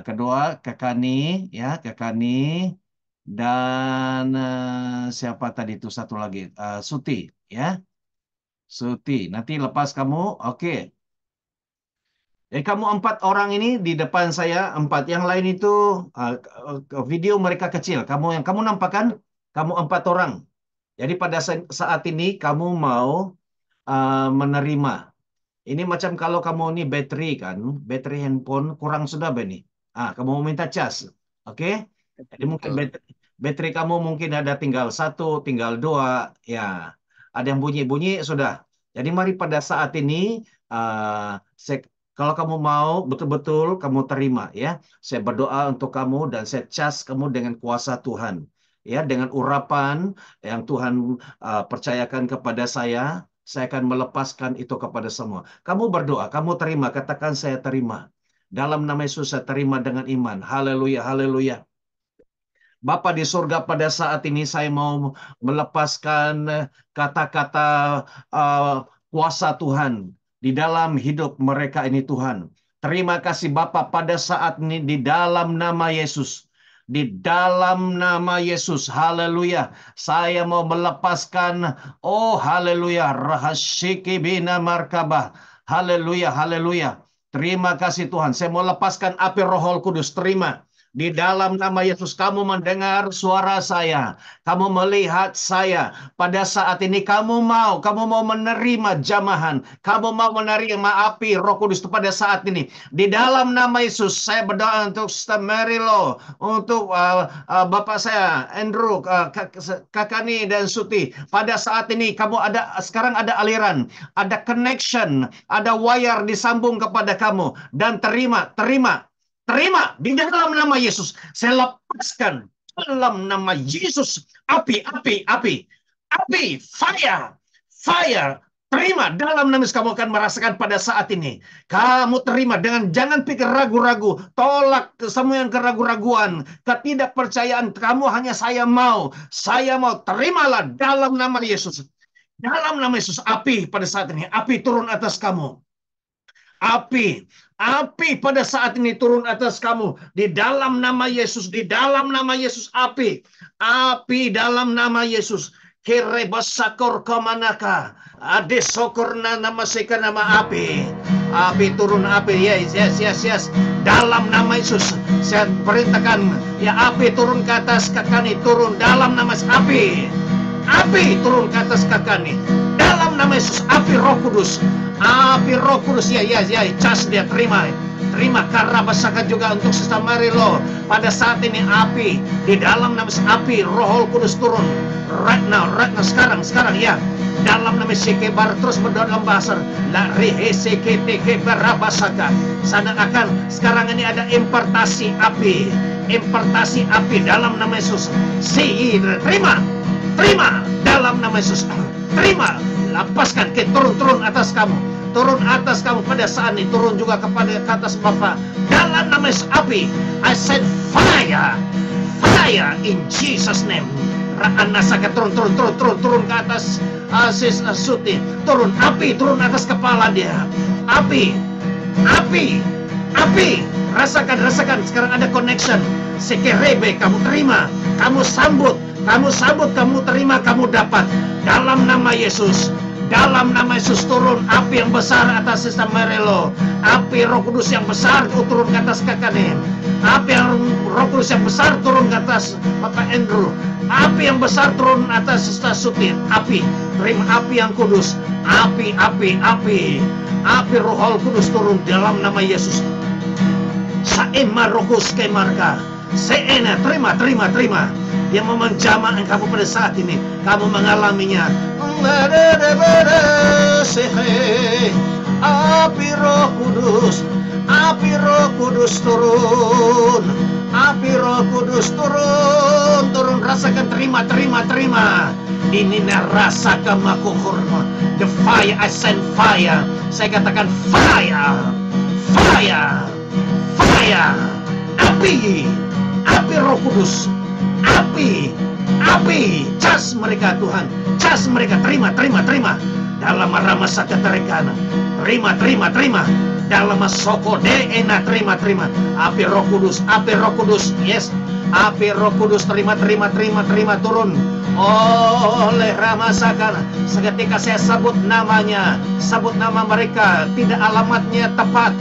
kedua Kakani ya, Kakani, dan siapa tadi itu satu lagi, Suti ya, Suti. Nanti lepas kamu, oke. Kamu 4 orang ini di depan saya, 4 yang lain itu video mereka kecil. Yang kamu nampakkan, kamu 4 orang. Jadi pada saat ini kamu mau menerima. Ini macam kalau kamu ini baterai handphone kurang sudah Benny. Kamu mau minta cas, oke? Jadi mungkin baterai kamu mungkin ada tinggal 1, tinggal 2, ya. Ada yang bunyi-bunyi sudah. Jadi mari pada saat ini kalau kamu mau betul-betul kamu terima ya. Saya berdoa untuk kamu dan saya cas kamu dengan kuasa Tuhan. Ya, dengan urapan yang Tuhan percayakan kepada saya akan melepaskan itu kepada semua. Kamu berdoa, kamu terima, katakan saya terima. Dalam nama Yesus saya terima dengan iman. Haleluya, haleluya. Bapa di surga, pada saat ini saya mau melepaskan kata-kata kuasa Tuhan di dalam hidup mereka ini Tuhan. Terima kasih Bapa pada saat ini di dalam nama Yesus. Di dalam nama Yesus, haleluya. Saya mau melepaskan, oh haleluya, rahasiki bina markabah. Haleluya, haleluya. Terima kasih Tuhan. Saya mau lepaskan api Roh Kudus, terima. Di dalam nama Yesus, kamu mendengar suara saya. Kamu melihat saya. Pada saat ini kamu mau menerima jamahan. Kamu mau menerima api Roh Kudus pada saat ini. Di dalam nama Yesus, saya berdoa untuk Sister Merilo, untuk Bapak saya, Andrew, Kakani, dan Suti. Pada saat ini, sekarang ada aliran, ada connection, ada wire disambung kepada kamu. Dan terima di dalam nama Yesus. Saya lepaskan dalam nama Yesus api, fire. Terima dalam nama Yesus. Kamu akan merasakan pada saat ini. Kamu terima jangan pikir ragu-ragu. Tolak semua yang keraguan-raguan, ketidakpercayaan. Kamu hanya saya mau. Terimalah dalam nama Yesus. Dalam nama Yesus, api pada saat ini. Api turun atas kamu. Api pada saat ini turun atas kamu. Di dalam nama Yesus. Di dalam nama Yesus, api dalam nama Yesus. Kirebasakor komanaka. Adesokorna nama seka nama api. Api turun, api. Yes. Dalam nama Yesus. Saya perintahkan, ya api turun ke atas Kakani. Turun dalam nama Yesus. Api turun ke atas Kakani. Dalam nama Yesus, api Roh Kudus. Api Roh Kudus, ya, cas dia, terima karabasakan juga untuk Sister Marilo. Pada saat ini api, di dalam nama api Roh Kudus turun. Right now, sekarang ya. Dalam nama Sekebar, terus berdoa dalam bahasa la rehe sekete barabasaka. Sekarang ini ada impartasi api dalam nama Yesus. Terima dalam nama Yesus. Terima, lepaskan, turun atas kamu. Turun atas kamu pada saat ini. Turun juga ke atas Bapak. Dalam nama Yesus, api. I said fire in Jesus name. Ra'anasaka, turun ke atas Sis Suti. Turun atas kepala dia. Api. Rasakan. Sekarang ada connection. Sekerebe, kamu terima. Kamu sambut, kamu terima, kamu dapat. Dalam nama Yesus. Turun api yang besar atas Sister Marilo. Api Roh Kudus yang besar turun ke atas Kakani. Api Roh Kudus yang besar turun ke atas Bapak Andrew. Api yang besar turun atas stasiun api. Terima api yang kudus. Api, api, api. Api Roh Kudus turun dalam nama Yesus. Saema rokus kemarka. Seena, terima, terima, terima. Yang memenjamah kamu pada saat ini. Kamu mengalaminya. Api Roh Kudus. Api Roh Kudus turun. Api Roh Kudus turun. Turun, rasakan, terima, terima, terima. Ini rasakan maku hormat. The fire, I send fire. Saya katakan fire. Fire. Fire. Api. Api Roh Kudus. Api. Api. Cas mereka Tuhan. Cas mereka. Terima, terima, terima. Dalam rama sakaterekana. Terima, terima, terima. Dalam soko deena. Terima, terima. Api Roh Kudus. Api Roh Kudus. Yes. Api Roh Kudus. Terima, terima, terima, terima. Turun. Oleh Rama Sakana. Seketika saya sebut namanya, sebut nama mereka, tidak alamatnya tepat.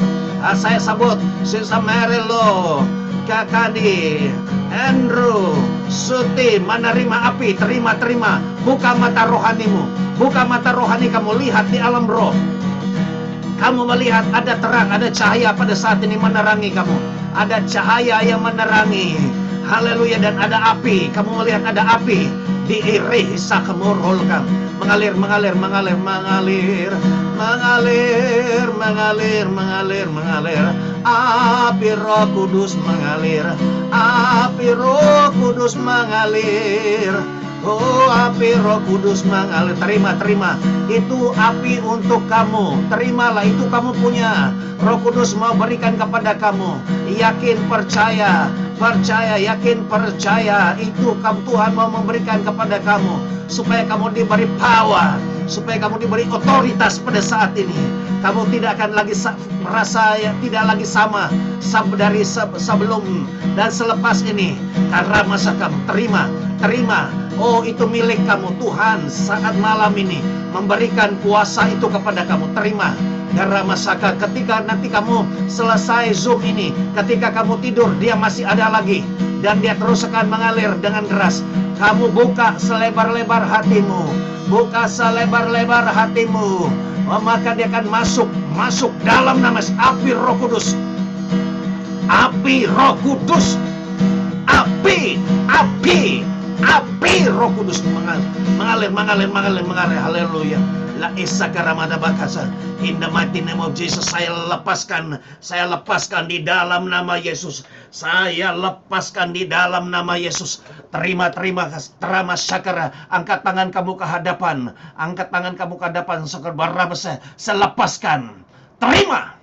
Saya sebut Sisa Merelo, Kakadi, Andrew, Suti, menerima api. Terima, terima. Buka mata rohanimu. Buka mata rohani kamu, lihat di alam roh. Kamu melihat ada terang, ada cahaya pada saat ini menerangi kamu. Ada cahaya yang menerangi. Haleluya. Dan ada api. Kamu melihat ada api. Diirih sakamurholkam. Mengalir, mengalir, mengalir, mengalir. Mengalir, mengalir, mengalir, mengalir. Api Roh Kudus mengalir. Api Roh Kudus mengalir. Oh, api Roh Kudus mengalir. Terima, terima. Itu api untuk kamu. Terimalah, itu kamu punya. Roh Kudus mau berikan kepada kamu. Yakin, percaya. Percaya, yakin, percaya. Itu Tuhan mau memberikan kepada kamu. Supaya kamu diberi power. Supaya kamu diberi otoritas pada saat ini. Kamu tidak akan lagi merasa tidak lagi sama dari sebelum dan selepas ini. Karena masa kamu terima, terima. Oh, itu milik kamu. Tuhan saat malam ini memberikan kuasa itu kepada kamu. Terima. Karena masaka ketika nanti kamu selesai Zoom ini, ketika kamu tidur, dia masih ada lagi. Dan dia terus akan mengalir dengan deras. Kamu buka selebar-lebar hatimu. Buka selebar-lebar hatimu. Maka dia akan masuk dalam nama api Roh Kudus. Api Roh Kudus. Api, api, api Roh Kudus mengalir, mengalir, mengalir, mengalir. Haleluya. La isakaramada bakasa. In the mighty name of Jesus, saya lepaskan di dalam nama Yesus. Saya lepaskan di dalam nama Yesus. Terima, terima, terima syakara. Angkat tangan kamu ke hadapan. Angkat tangan kamu ke hadapan. Saya lepaskan. Terima.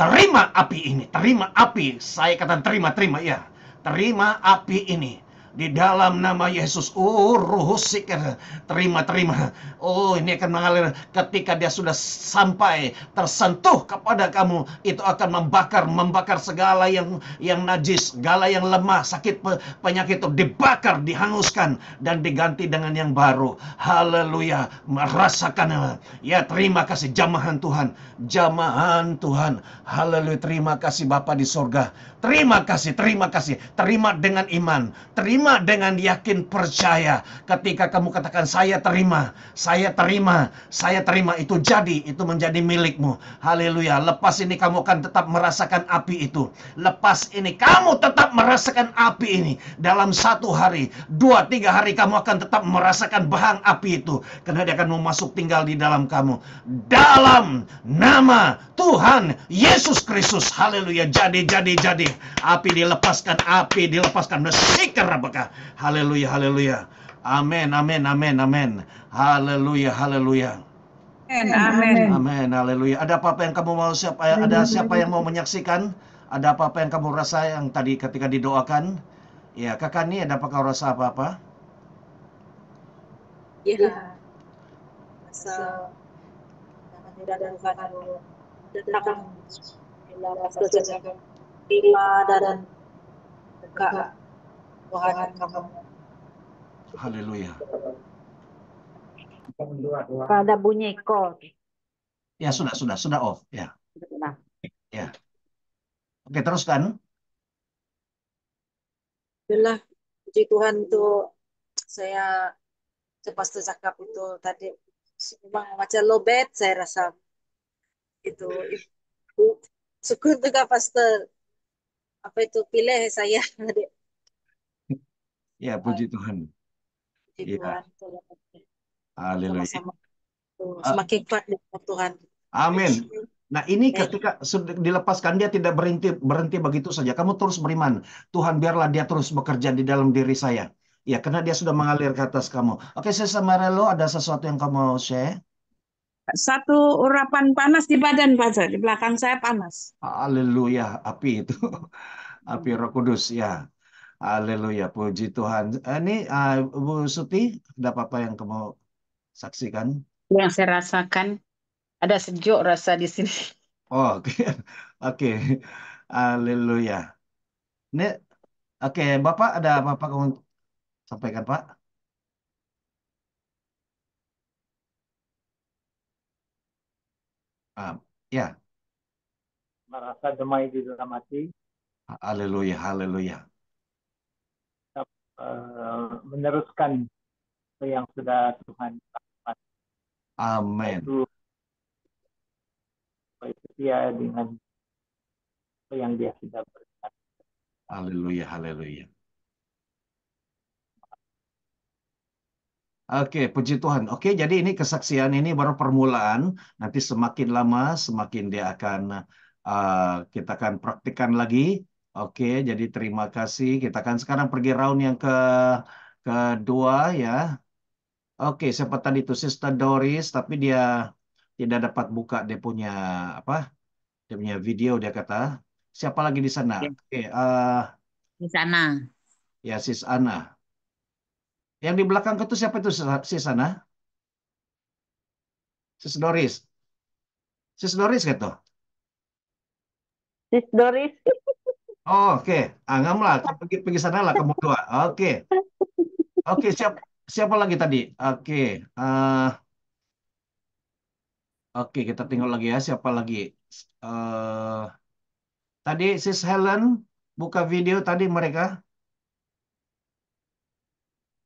Terima api ini. Terima api. Saya katakan terima, terima ya. Terima api ini. Di dalam nama Yesus. Oh, Roh Sikir. Terima, terima. Oh, ini akan mengalir. Ketika dia sudah sampai tersentuh kepada kamu, itu akan membakar segala yang najis, segala yang lemah, sakit, penyakit itu dibakar, dihanguskan, dan diganti dengan yang baru. Haleluya. Merasakan. Ya, terima kasih jamahan Tuhan. Jamahan Tuhan. Haleluya. Terima kasih Bapa di sorga. Terima kasih, terima kasih. Terima dengan iman. Terima dengan yakin percaya. Ketika kamu katakan saya terima, saya terima, saya terima, itu jadi, itu menjadi milikmu. Haleluya. Lepas ini kamu akan tetap merasakan api itu. Lepas ini kamu tetap merasakan api ini. Dalam 1 hari, 2-3 hari kamu akan tetap merasakan bahang api itu. Karena dia akan mau masuk tinggal di dalam kamu. Dalam nama Tuhan Yesus Kristus. Haleluya. Jadi. Api dilepaskan. Bersikir apakah. Haleluya, haleluya. Amin, amin, amin, amin. Haleluya, haleluya. Amin. Amin, haleluya. Ada apa-apa yang kamu mau ada siapa yang mau menyaksikan? Ada apa-apa yang kamu rasa yang tadi ketika didoakan? Ya, Kakak Ni, ada apa kau rasa apa-apa? Ya, rasa tidak ada datang bila pastor jaga terima dan buka Tuhan kamu. Haleluya. Ada bunyi call. Ya, sudah off. Ya. Nah, Ya. Oke, teruskan. Itulah puji Tuhan untuk saya coba cakap itu tadi memang macam lobet saya rasa itu syukur juga pastor apa itu pilih saya adik. Ya, puji Tuhan. Puji Ya, Tuhan haleluya. sama-sama Ah, semakin kuat dengan Tuhan. Amin. Nah, ini Amin. ketika sudah dilepaskan, dia tidak berhenti begitu saja. Kamu terus beriman. Tuhan, biarlah dia terus bekerja di dalam diri saya. Ya, karena dia sudah mengalir ke atas kamu. Oke, Sis Marelo, ada sesuatu yang kamu mau share? Satu urapan panas di badan, Pastor. Di belakang saya panas. Haleluya, api itu. Api Roh Kudus, ya. Haleluya, puji Tuhan. Ini Bu Suti, ada apa-apa yang kamu saksikan? Yang saya rasakan ada sejuk rasa di sini. Oh, oke. Oke. Haleluya. Ini, oke, Bapak ada apa-apa kamu sampaikan, Pak? Ya, Merasa damai di dalam hati, haleluya, haleluya. meneruskan apa yang sudah Tuhan lakukan. Amin. Itu setia dengan apa yang Dia sudah berikan. Haleluya, haleluya. Oke, puji Tuhan. Oke, jadi ini kesaksian ini baru permulaan. Nanti semakin lama, semakin dia akan kita akan praktikkan lagi. Oke, jadi terima kasih. Kita akan sekarang pergi round yang kedua ya. Oke, siapa tadi itu Sister Doris, tapi dia tidak dapat buka dia punya apa? Dia punya video dia kata. Siapa lagi di sana? Oke, Di sana. ya Sis Ana. Yang di belakang itu siapa itu Sis Ana? Sis Doris. Sis Doris gitu. Sis Doris. Oh, oke. Anggam lah, kamu pergi sana lah kamu dua. Oke. Oke, siapa lagi tadi? Oke. Oke, kita tengok lagi ya siapa lagi. Eh, tadi Sis Helen buka video tadi mereka.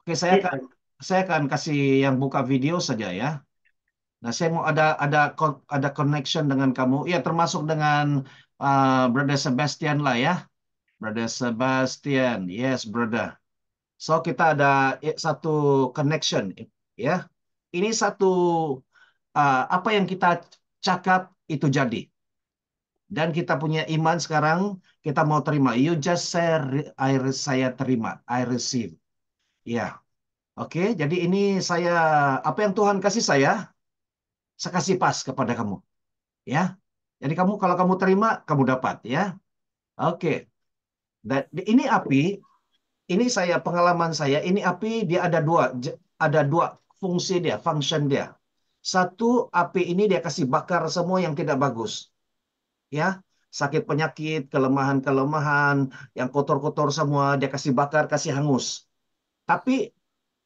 Oke, saya akan kasih yang buka video saja ya. Nah, saya mau ada connection dengan kamu. Ya, termasuk dengan Brother Sebastian lah ya. Brother Sebastian. Yes, brother. So, kita ada satu connection ya. Ini satu apa yang kita cakap itu jadi. Dan kita punya iman sekarang, kita mau terima. You just say, saya terima. I receive. Ya. Oke, jadi ini apa yang Tuhan kasih saya kasih pas kepada kamu. Ya. Jadi kalau kamu terima, kamu dapat ya. Oke. Dan ini api, ini pengalaman saya, ini api dia ada dua fungsi dia, function dia. Satu, api ini dia kasih bakar semua yang tidak bagus. Ya, sakit penyakit, kelemahan-kelemahan, yang kotor-kotor semua dia kasih bakar, kasih hangus. Tapi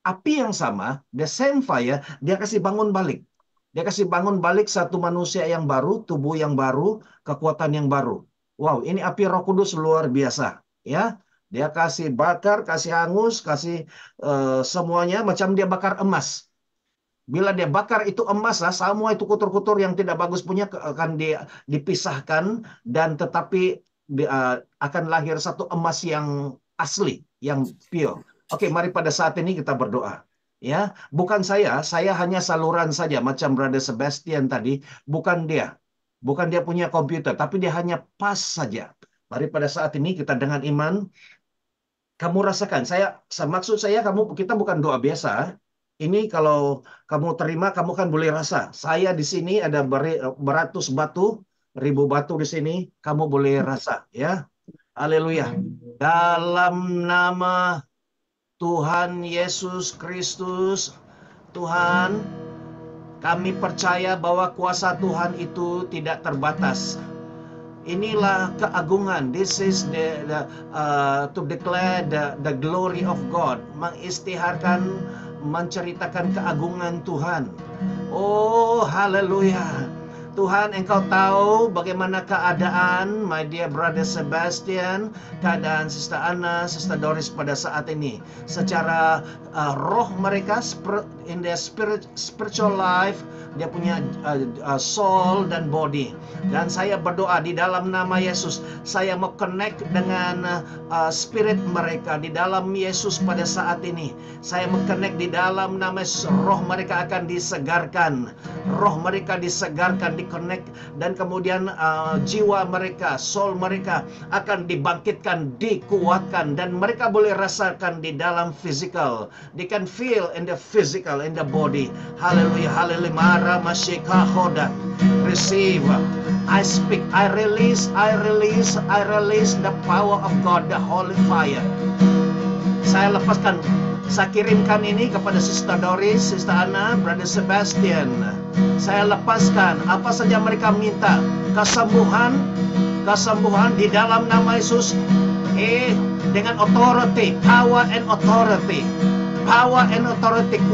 api yang sama, the same fire, dia kasih bangun balik. Dia kasih bangun balik satu manusia yang baru, tubuh yang baru, kekuatan yang baru. Wow, ini api Roh Kudus luar biasa. Ya, dia kasih bakar, kasih hangus, kasih semuanya macam dia bakar emas. Bila dia bakar itu emas, semua itu kotor-kotor yang tidak bagus punya akan dipisahkan dan tetapi akan lahir satu emas yang asli, yang pure. Oke, mari pada saat ini kita berdoa. Ya, bukan saya hanya saluran saja macam Brother Sebastian tadi, bukan dia punya komputer, tapi dia hanya pas saja. Mari pada saat ini kita dengan iman, kamu rasakan. Maksud saya kita bukan doa biasa. Ini kalau kamu terima, kamu kan boleh rasa. Saya di sini ada beratus batu, ribu batu di sini, kamu boleh rasa, ya. Haleluya. Dalam nama Tuhan Yesus Kristus, Tuhan, kami percaya bahwa kuasa Tuhan itu tidak terbatas. Inilah keagungan. This is to declare the glory of God. Mengistiharkan, menceritakan keagungan Tuhan. Oh, haleluya. Tuhan, Engkau tahu bagaimana keadaan my dear brother Sebastian, keadaan Sister Anna, Sister Doris pada saat ini. Secara roh mereka, in their spiritual life, dia punya soul dan body. Dan saya berdoa di dalam nama Yesus, saya mau connect dengan spirit mereka di dalam Yesus pada saat ini. Saya mau connect di dalam nama Yesus, roh mereka akan disegarkan. Roh mereka disegarkan, di-connect, dan kemudian jiwa mereka, soul mereka akan dibangkitkan, dikuatkan, dan mereka boleh rasakan di dalam physical. They can feel in the physical, in the body. Hallelujah, hallelujah. Mara masyika hoda. Receive. I speak, I release the power of God, the holy fire. Saya lepaskan, saya kirimkan ini kepada Sister Doris, Sister Anna, Brother Sebastian. Saya lepaskan apa saja mereka minta, kesembuhan di dalam nama Yesus, dengan authority, power and authority,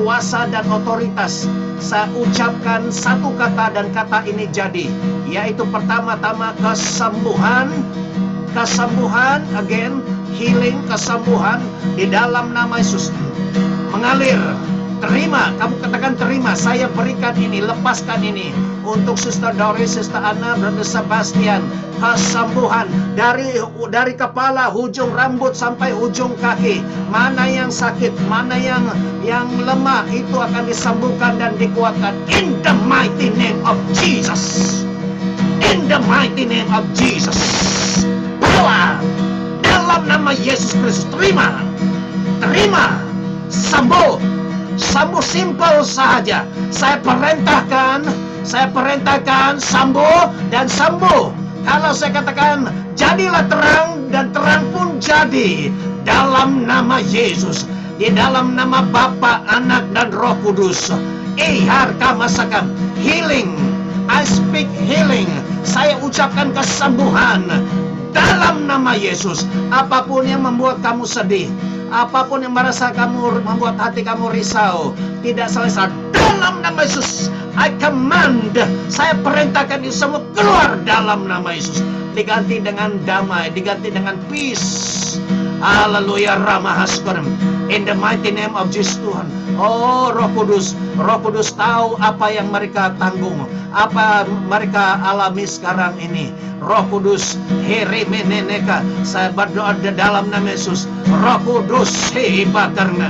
kuasa dan otoritas. Saya ucapkan satu kata dan kata ini jadi, yaitu pertama-tama kesembuhan, again, healing, kesembuhan di dalam nama Yesus mengalir. Terima, kamu katakan terima. Saya berikan ini, lepaskan ini untuk Sister Doris, Sister Anna, Brother Sebastian. Kesembuhan dari kepala, ujung rambut sampai ujung kaki. Mana yang sakit, mana yang lemah, itu akan disembuhkan dan dikuatkan. In the mighty name of Jesus. In the mighty name of Jesus. Power dalam nama Yesus Kristus. Terima, sembuh simple saja. Saya perintahkan sembuh dan sembuh. Kalau saya katakan jadilah terang, dan terang pun jadi dalam nama Yesus, di dalam nama Bapa, Anak, dan Roh Kudus. Harkamasakan healing. I speak healing. Saya ucapkan kesembuhan dalam nama Yesus. Apapun yang membuat kamu sedih, apapun yang membuat hati kamu risau, tidak selesai, dalam nama Yesus I command, saya perintahkan itu semua keluar dalam nama Yesus. Diganti dengan damai, diganti dengan peace. Haleluya, Ramahaskorem. In the mighty name of Jesus Tuhan. Oh Roh Kudus tahu apa yang mereka tanggung, apa mereka alami sekarang ini. Roh Kudus, Herimeneneka, saya berdoa di dalam nama Yesus. Roh Kudus, Hebakarna.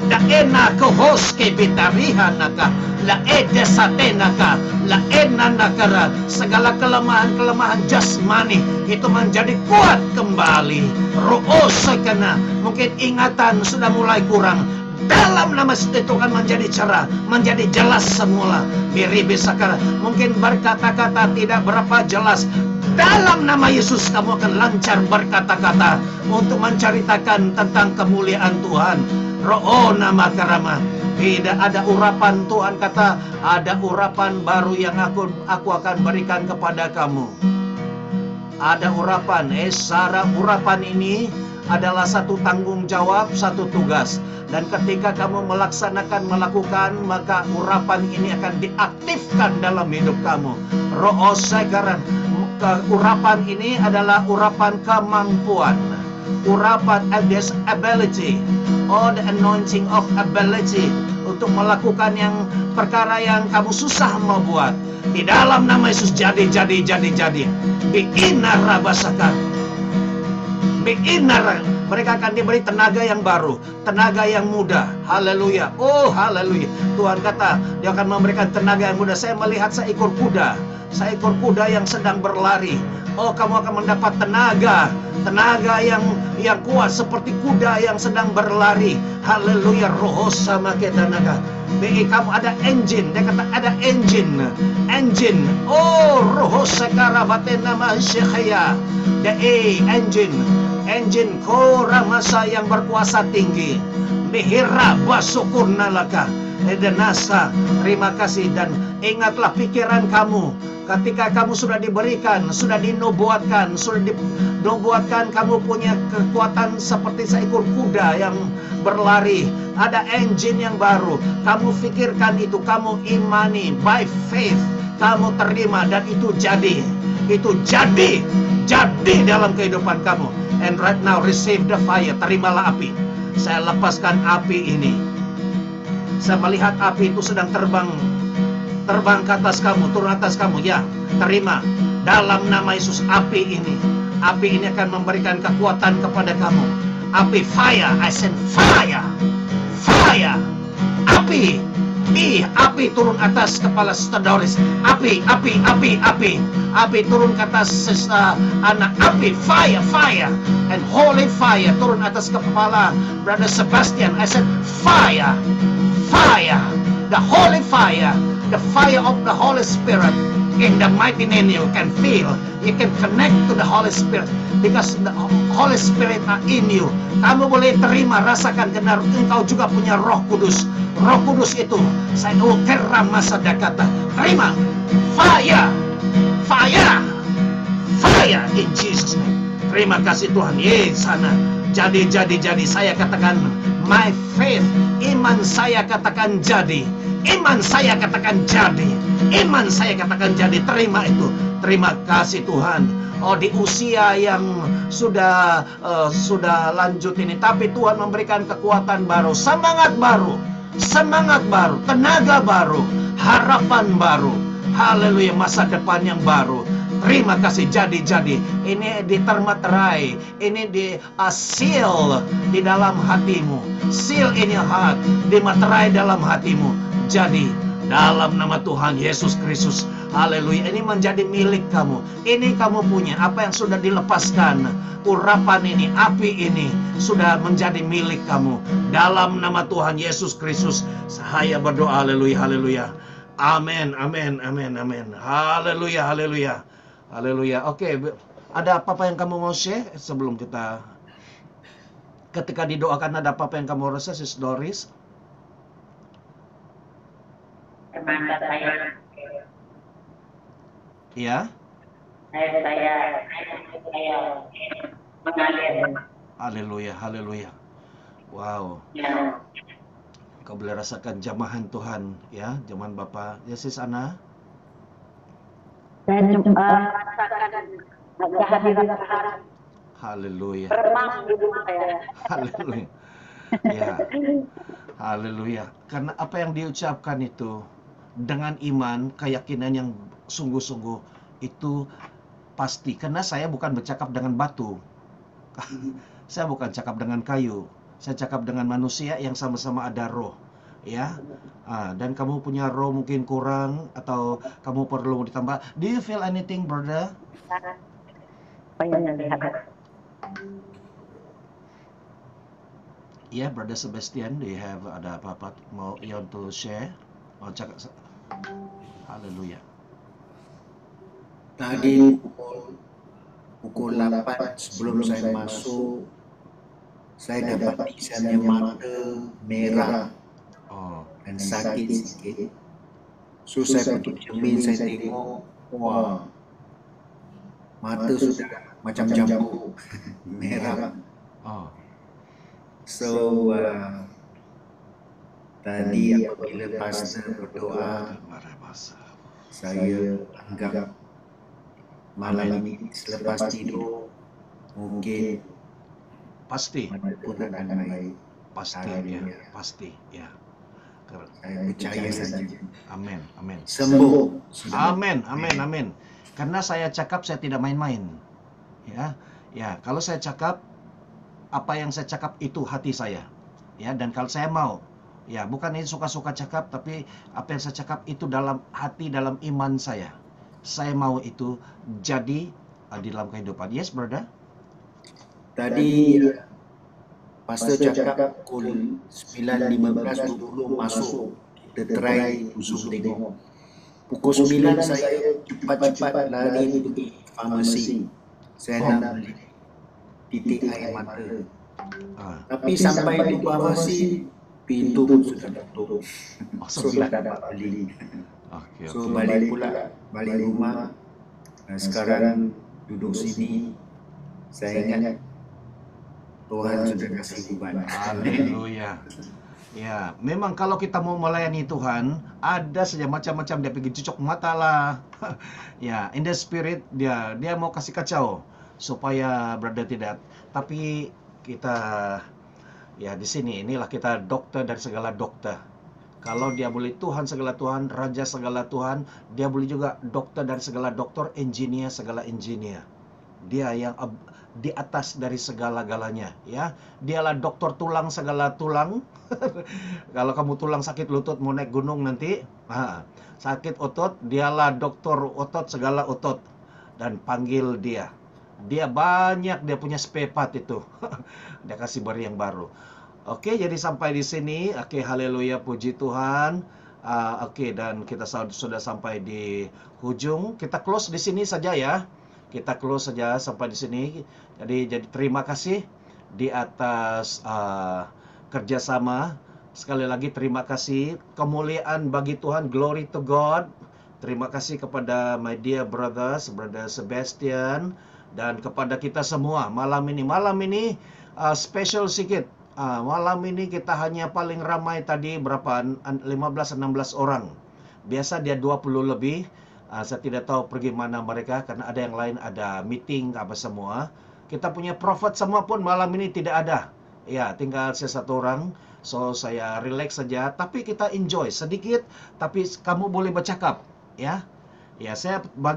Daena kohoske bitarihanaka, la edesatenaka, la enanakara. Segala kelemahan jasmani itu menjadi kuat kembali. Ro'osekana, mungkin ingatan sudah mulai kurang. Dalam nama Yesus itu akan menjadi cerah, menjadi jelas semula. Biribisakara, mungkin berkata-kata tidak berapa jelas. Dalam nama Yesus kamu akan lancar berkata-kata untuk menceritakan tentang kemuliaan Tuhan. Ro'ona makarama. Tidak ada urapan, Tuhan kata, ada urapan baru yang aku akan berikan kepada kamu. Ada urapan. Urapan ini adalah satu tanggung jawab, satu tugas. Dan ketika kamu melakukan, maka urapan ini akan diaktifkan dalam hidup kamu. Ro'osekaran. Urapan ini adalah urapan kemampuan. Urapan ability, or the anointing of ability, untuk melakukan perkara yang kamu susah mau buat. Di dalam nama Yesus jadi. Biinar rabasaka. Biinar. Mereka akan diberi tenaga yang baru, tenaga yang muda. Haleluya. Oh haleluya. Tuhan kata dia akan memberikan tenaga yang muda. Saya melihat seekor kuda yang sedang berlari. Oh, kamu akan mendapat tenaga yang kuat seperti kuda yang sedang berlari. Haleluya. Roh sama ketanaga. Kamu ada engine. Dia kata ada engine. Oh, roh sekarabatena masykhaya. Engine koramasa yang berkuasa tinggi. Mihira basukurnalaka. Edenasa. Terima kasih, dan ingatlah pikiran kamu. Ketika kamu sudah diberikan, sudah dinubuatkan, kamu punya kekuatan seperti seekor kuda yang berlari. Ada engine yang baru. Kamu pikirkan itu, kamu imani by faith. kamu terima dan itu jadi. Itu jadi dalam kehidupan kamu. And right now receive the fire. Terimalah api. Saya lepaskan api ini. Saya melihat api itu sedang terbang ke atas kamu, turun atas kamu. Ya, terima dalam nama Yesus api ini. Api ini akan memberikan kekuatan kepada kamu. Api, fire, I send fire, fire, api. Api turun atas kepala Sister Doris. Api turun ke atas anak. Api, fire, and holy fire turun atas kepala Brother Sebastian. I said fire, the holy fire, the fire of the Holy Spirit. In the mighty name you can feel, you can connect to the Holy Spirit because the Holy Spirit are in you. Kamu boleh terima, rasakan karena engkau juga punya Roh Kudus. Roh Kudus itu saya kerama sadakata. Terima fire in Jesus name. Terima kasih Tuhan. Sana jadi saya katakan my faith, iman saya katakan jadi. Iman saya katakan jadi. Iman saya katakan jadi. Terima itu. Terima kasih Tuhan. Oh, di usia yang sudah lanjut ini, tapi Tuhan memberikan kekuatan baru, semangat baru, tenaga baru, harapan baru. Haleluya, masa depan yang baru. Terima kasih, jadi. Ini ditermaterai, ini seal di dalam hatimu. Seal in your heart, dimaterai dalam hatimu. Jadi dalam nama Tuhan Yesus Kristus, haleluya, ini menjadi milik kamu. Ini kamu punya, apa yang sudah dilepaskan, urapan ini, api ini sudah menjadi milik kamu. Dalam nama Tuhan Yesus Kristus, saya berdoa, haleluya. Amin. Haleluya. Oke, ada apa-apa yang kamu mau share sebelum kita, ketika didoakan, ada apa-apa yang kamu rasa, Sis Doris? Masa saya mengalir. Haleluya. Wow. Kau boleh rasakan jamahan Tuhan, ya, jamahan Bapa. Yesus Ana. Saya merasakan kehadiran Tuhan. Haleluya. Remang di rumah saya. Haleluya. Ya. Haleluya. Karena apa yang diucapkan itu dengan iman, keyakinan yang sungguh-sungguh itu pasti. Karena saya bukan bercakap dengan batu. Saya bukan cakap dengan kayu. Saya cakap dengan manusia yang sama-sama ada roh. Ya. Dan kamu punya roh mungkin kurang atau kamu perlu ditambah. Do you feel anything, brother? Ya, Brother Sebastian, do you have ada apa-apa mau you want to share? Mau cakap? Haleluya. Tadi pukul 8 sebelum saya masuk, saya dapat misalnya mata merah dan sakit sikit. So saya pergi cermin, saya tengok, wah, mata sudah macam jambu merah. So tadi apabila pastor berdoa, saya anggap malam ini selepas tidur mungkin pasti pun akan baik. Pasti ya. Saya percaya saja. Amin. Sembuh. Amin. Karena saya cakap, saya tidak main-main. Ya. Kalau saya cakap, apa yang saya cakap itu hati saya. Ya, dan kalau saya mau, ya, bukan ini suka-suka cakap, tapi apa yang saya cakap itu dalam hati, dalam iman saya. Saya mau itu jadi di dalam kehidupan. Yes, brother? Tadi pastor cakap pukul 9.15 masuk. Kita try usung tengok. Pukul 9 saya cepat-cepat lari pergi farmasi. Saya nak beli titik air mata. Tapi sampai di farmasi, pintu pun sudah tutup. So tak dapat beli. So balik rumah. Sekarang duduk sini, saya ingat Tuhan sudah kasih beban. Haleluya. Ya, memang kalau kita mau melayani Tuhan, ada saja macam-macam dia pergi cucuk mata lah. Ya, in the spirit dia mau kasih kacau supaya brother tidak. Tapi kita ya di sini inilah kita dokter dari segala dokter. Kalau dia boleh Tuhan segala Tuhan, Raja segala Tuhan, dia boleh juga dokter dari segala dokter, engineer segala engineer. Dia yang di atas dari segala-galanya, ya. Dialah dokter tulang segala tulang. Kalau kamu tulang sakit lutut mau naik gunung nanti, sakit otot, dialah dokter otot segala otot. Dan panggil dia. Dia banyak, dia punya spare part itu. Dia kasih beri yang baru. Oke, jadi sampai di sini. Oke, haleluya, puji Tuhan. Oke, dan kita sudah sampai di ujung. Kita close di sini saja ya. Kita close saja sampai di sini. Jadi terima kasih di atas kerjasama. Sekali lagi terima kasih. Kemuliaan bagi Tuhan. Glory to God. Terima kasih kepada my dear brothers, Brother Sebastian, dan kepada kita semua malam ini. Malam ini special sedikit. Malam ini kita hanya paling ramai tadi berapa? 15-16 orang. Biasa dia 20 lebih. Saya tidak tahu pergi mana mereka karena ada yang lain ada meeting apa semua. Kita punya prophet semua pun malam ini tidak ada. Ya, tinggal saya satu orang. So saya relax saja, tapi kita enjoy sedikit, tapi kamu boleh bercakap, ya. Ya,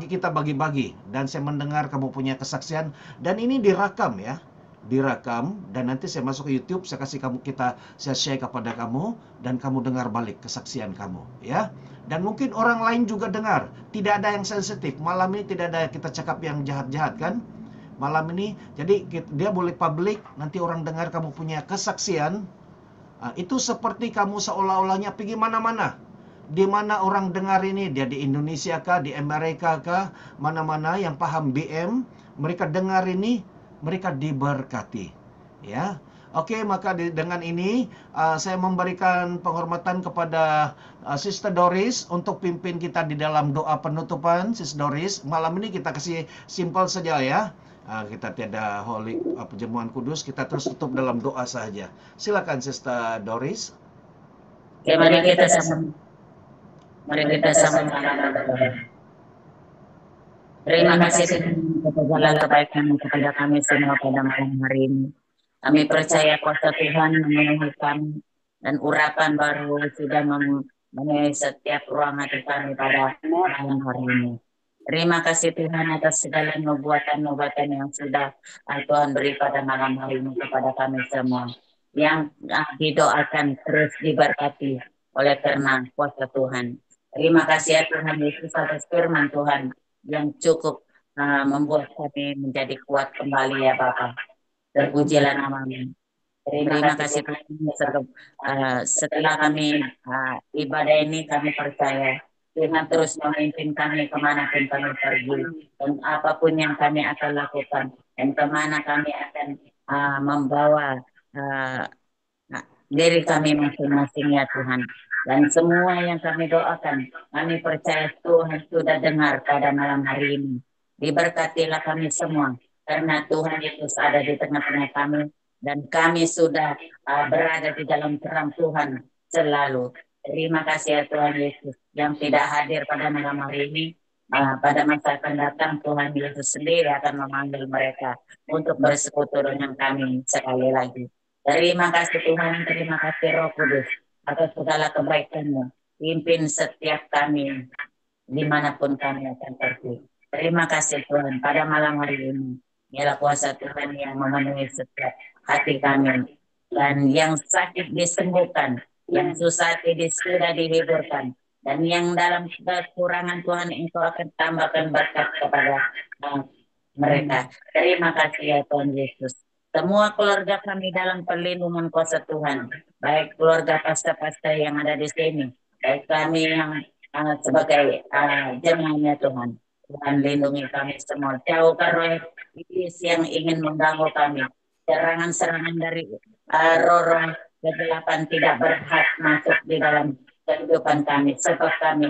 kita bagi-bagi dan saya mendengar kamu punya kesaksian dan ini direkam ya. Direkam dan nanti saya masuk ke YouTube, saya share kepada kamu dan kamu dengar balik kesaksian kamu, ya. Dan mungkin orang lain juga dengar. Tidak ada yang sensitif. Malam ini tidak ada kita cakap yang jahat-jahat kan? Malam ini, jadi dia boleh publik, nanti orang dengar kamu punya kesaksian. Itu seperti kamu seolah-olahnya pergi mana-mana. Di mana orang dengar ini, dia di Indonesia kah, di Amerika kah, mana-mana yang paham BM, mereka dengar ini, mereka diberkati, ya. Oke, maka dengan ini saya memberikan penghormatan kepada Sister Doris untuk pimpin kita di dalam doa penutupan. Sister Doris, malam ini kita kasih simpel saja ya. Kita tiada holy perjamuan kudus, kita terus tutup dalam doa saja. Silakan Sister Doris. Oke, mari kita sama-sama berdoa. Terima kasih Tuhan atas segala kebaikan kepada kami semua pada malam hari ini. Kami percaya kuasa Tuhan memenuhi kami dan urapan baru sudah memenuhi setiap ruang hati kami pada malam hari ini. Terima kasih Tuhan atas segala nubuatan-nubuatan yang sudah Tuhan beri pada malam hari ini kepada kami semua. Yang didoakan terus diberkati oleh karena kuasa Tuhan. Terima kasih ya Tuhan Yesus atas firman Tuhan yang cukup membuat kami menjadi kuat kembali ya Bapak. Terpujilah nama-Mu. Terima kasih Tuhan. Setelah kami ibadah ini kami percaya Tuhan terus memimpin kami kemanapun kami pergi dan apapun yang kami akan lakukan dan kemana kami akan membawa diri kami masing-masing ya Tuhan. Dan semua yang kami doakan, kami percaya Tuhan sudah dengar pada malam hari ini. Diberkatilah kami semua karena Tuhan Yesus ada di tengah-tengah kami dan kami sudah berada di dalam terang Tuhan selalu. Terima kasih ya Tuhan Yesus yang tidak hadir pada malam hari ini. Pada masa akan datang Tuhan Yesus sendiri akan memanggil mereka untuk bersekutu dengan kami sekali lagi. Terima kasih Tuhan, terima kasih Roh Kudus atas segala kebaikan-Mu. Pimpin setiap kami dimanapun kami akan pergi. Terima kasih Tuhan pada malam hari ini. Ialah kuasa Tuhan yang memenuhi setiap hati kami. Dan yang sakit disembuhkan, yang susah sudah dihiburkan. Dan yang dalam kekurangan Tuhan Engkau akan tambahkan berkat kepada mereka. Terima kasih ya Tuhan Yesus. Semua keluarga kami dalam perlindungan kuasa Tuhan. Baik keluarga pastor-pastor yang ada di sini. Baik kami yang sebagai jemaatnya Tuhan. Tuhan lindungi kami semua. Jauhkan roh iblis yang ingin mengganggu kami. Serangan-serangan dari roh-roh kegelapan tidak berhak masuk di dalam kehidupan kami. Sebab kami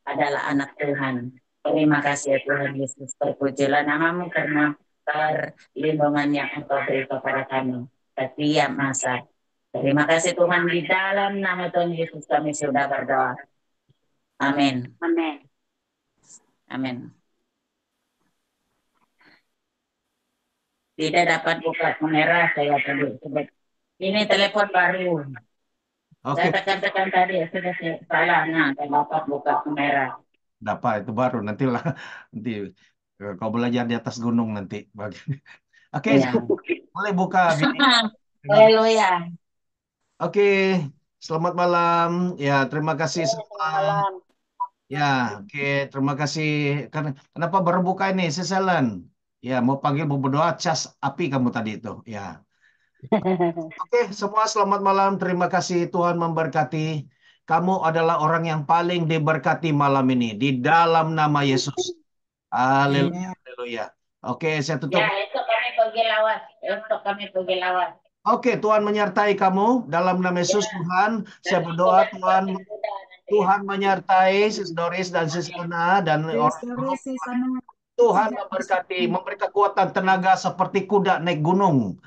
adalah anak Tuhan. Terima kasih ya Tuhan Yesus. Terpujilah nama-Mu karena perlindungan yang Engkau beri kepada kami setiap masa. Terima kasih Tuhan, di dalam nama Tuhan Yesus kami sudah berdoa. Amin. Amin. Amin. Tidak dapat buka kamera saya tadi. Ini telepon baru. Oke, Saya tekan-tekan tadi sudah salah. Nah, saya dapat buka kamera. dapat itu baru nanti kau belajar di atas gunung nanti. Oke, Iya. boleh buka video. Haleluya. Oke, selamat malam. Ya, terima kasih semua. Malam. Ya, oke, terima kasih. Kenapa baru buka ini, Seselen? Ya, mau panggil mau berdoa, cas api kamu tadi itu. Ya. Oke, semua selamat malam. Terima kasih, Tuhan memberkati. Kamu adalah orang yang paling diberkati malam ini di dalam nama Yesus. Haleluya, haleluya. Oke, saya tutup. Ya, itu kami pergi lawan. Itu kami pergi lawan. Oke, Tuhan menyertai kamu dalam nama Yesus, Tuhan. Saya berdoa Tuhan menyertai Sis Doris dan Sis Luna dan orang Tuhan memberkati, memberi kekuatan tenaga seperti kuda naik gunung.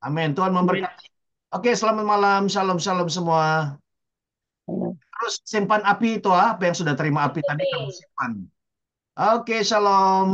Amin. Tuhan memberkati. Oke, selamat malam. Shalom, shalom semua. Terus simpan api itu, apa yang sudah terima api tadi kamu simpan. Oke, shalom.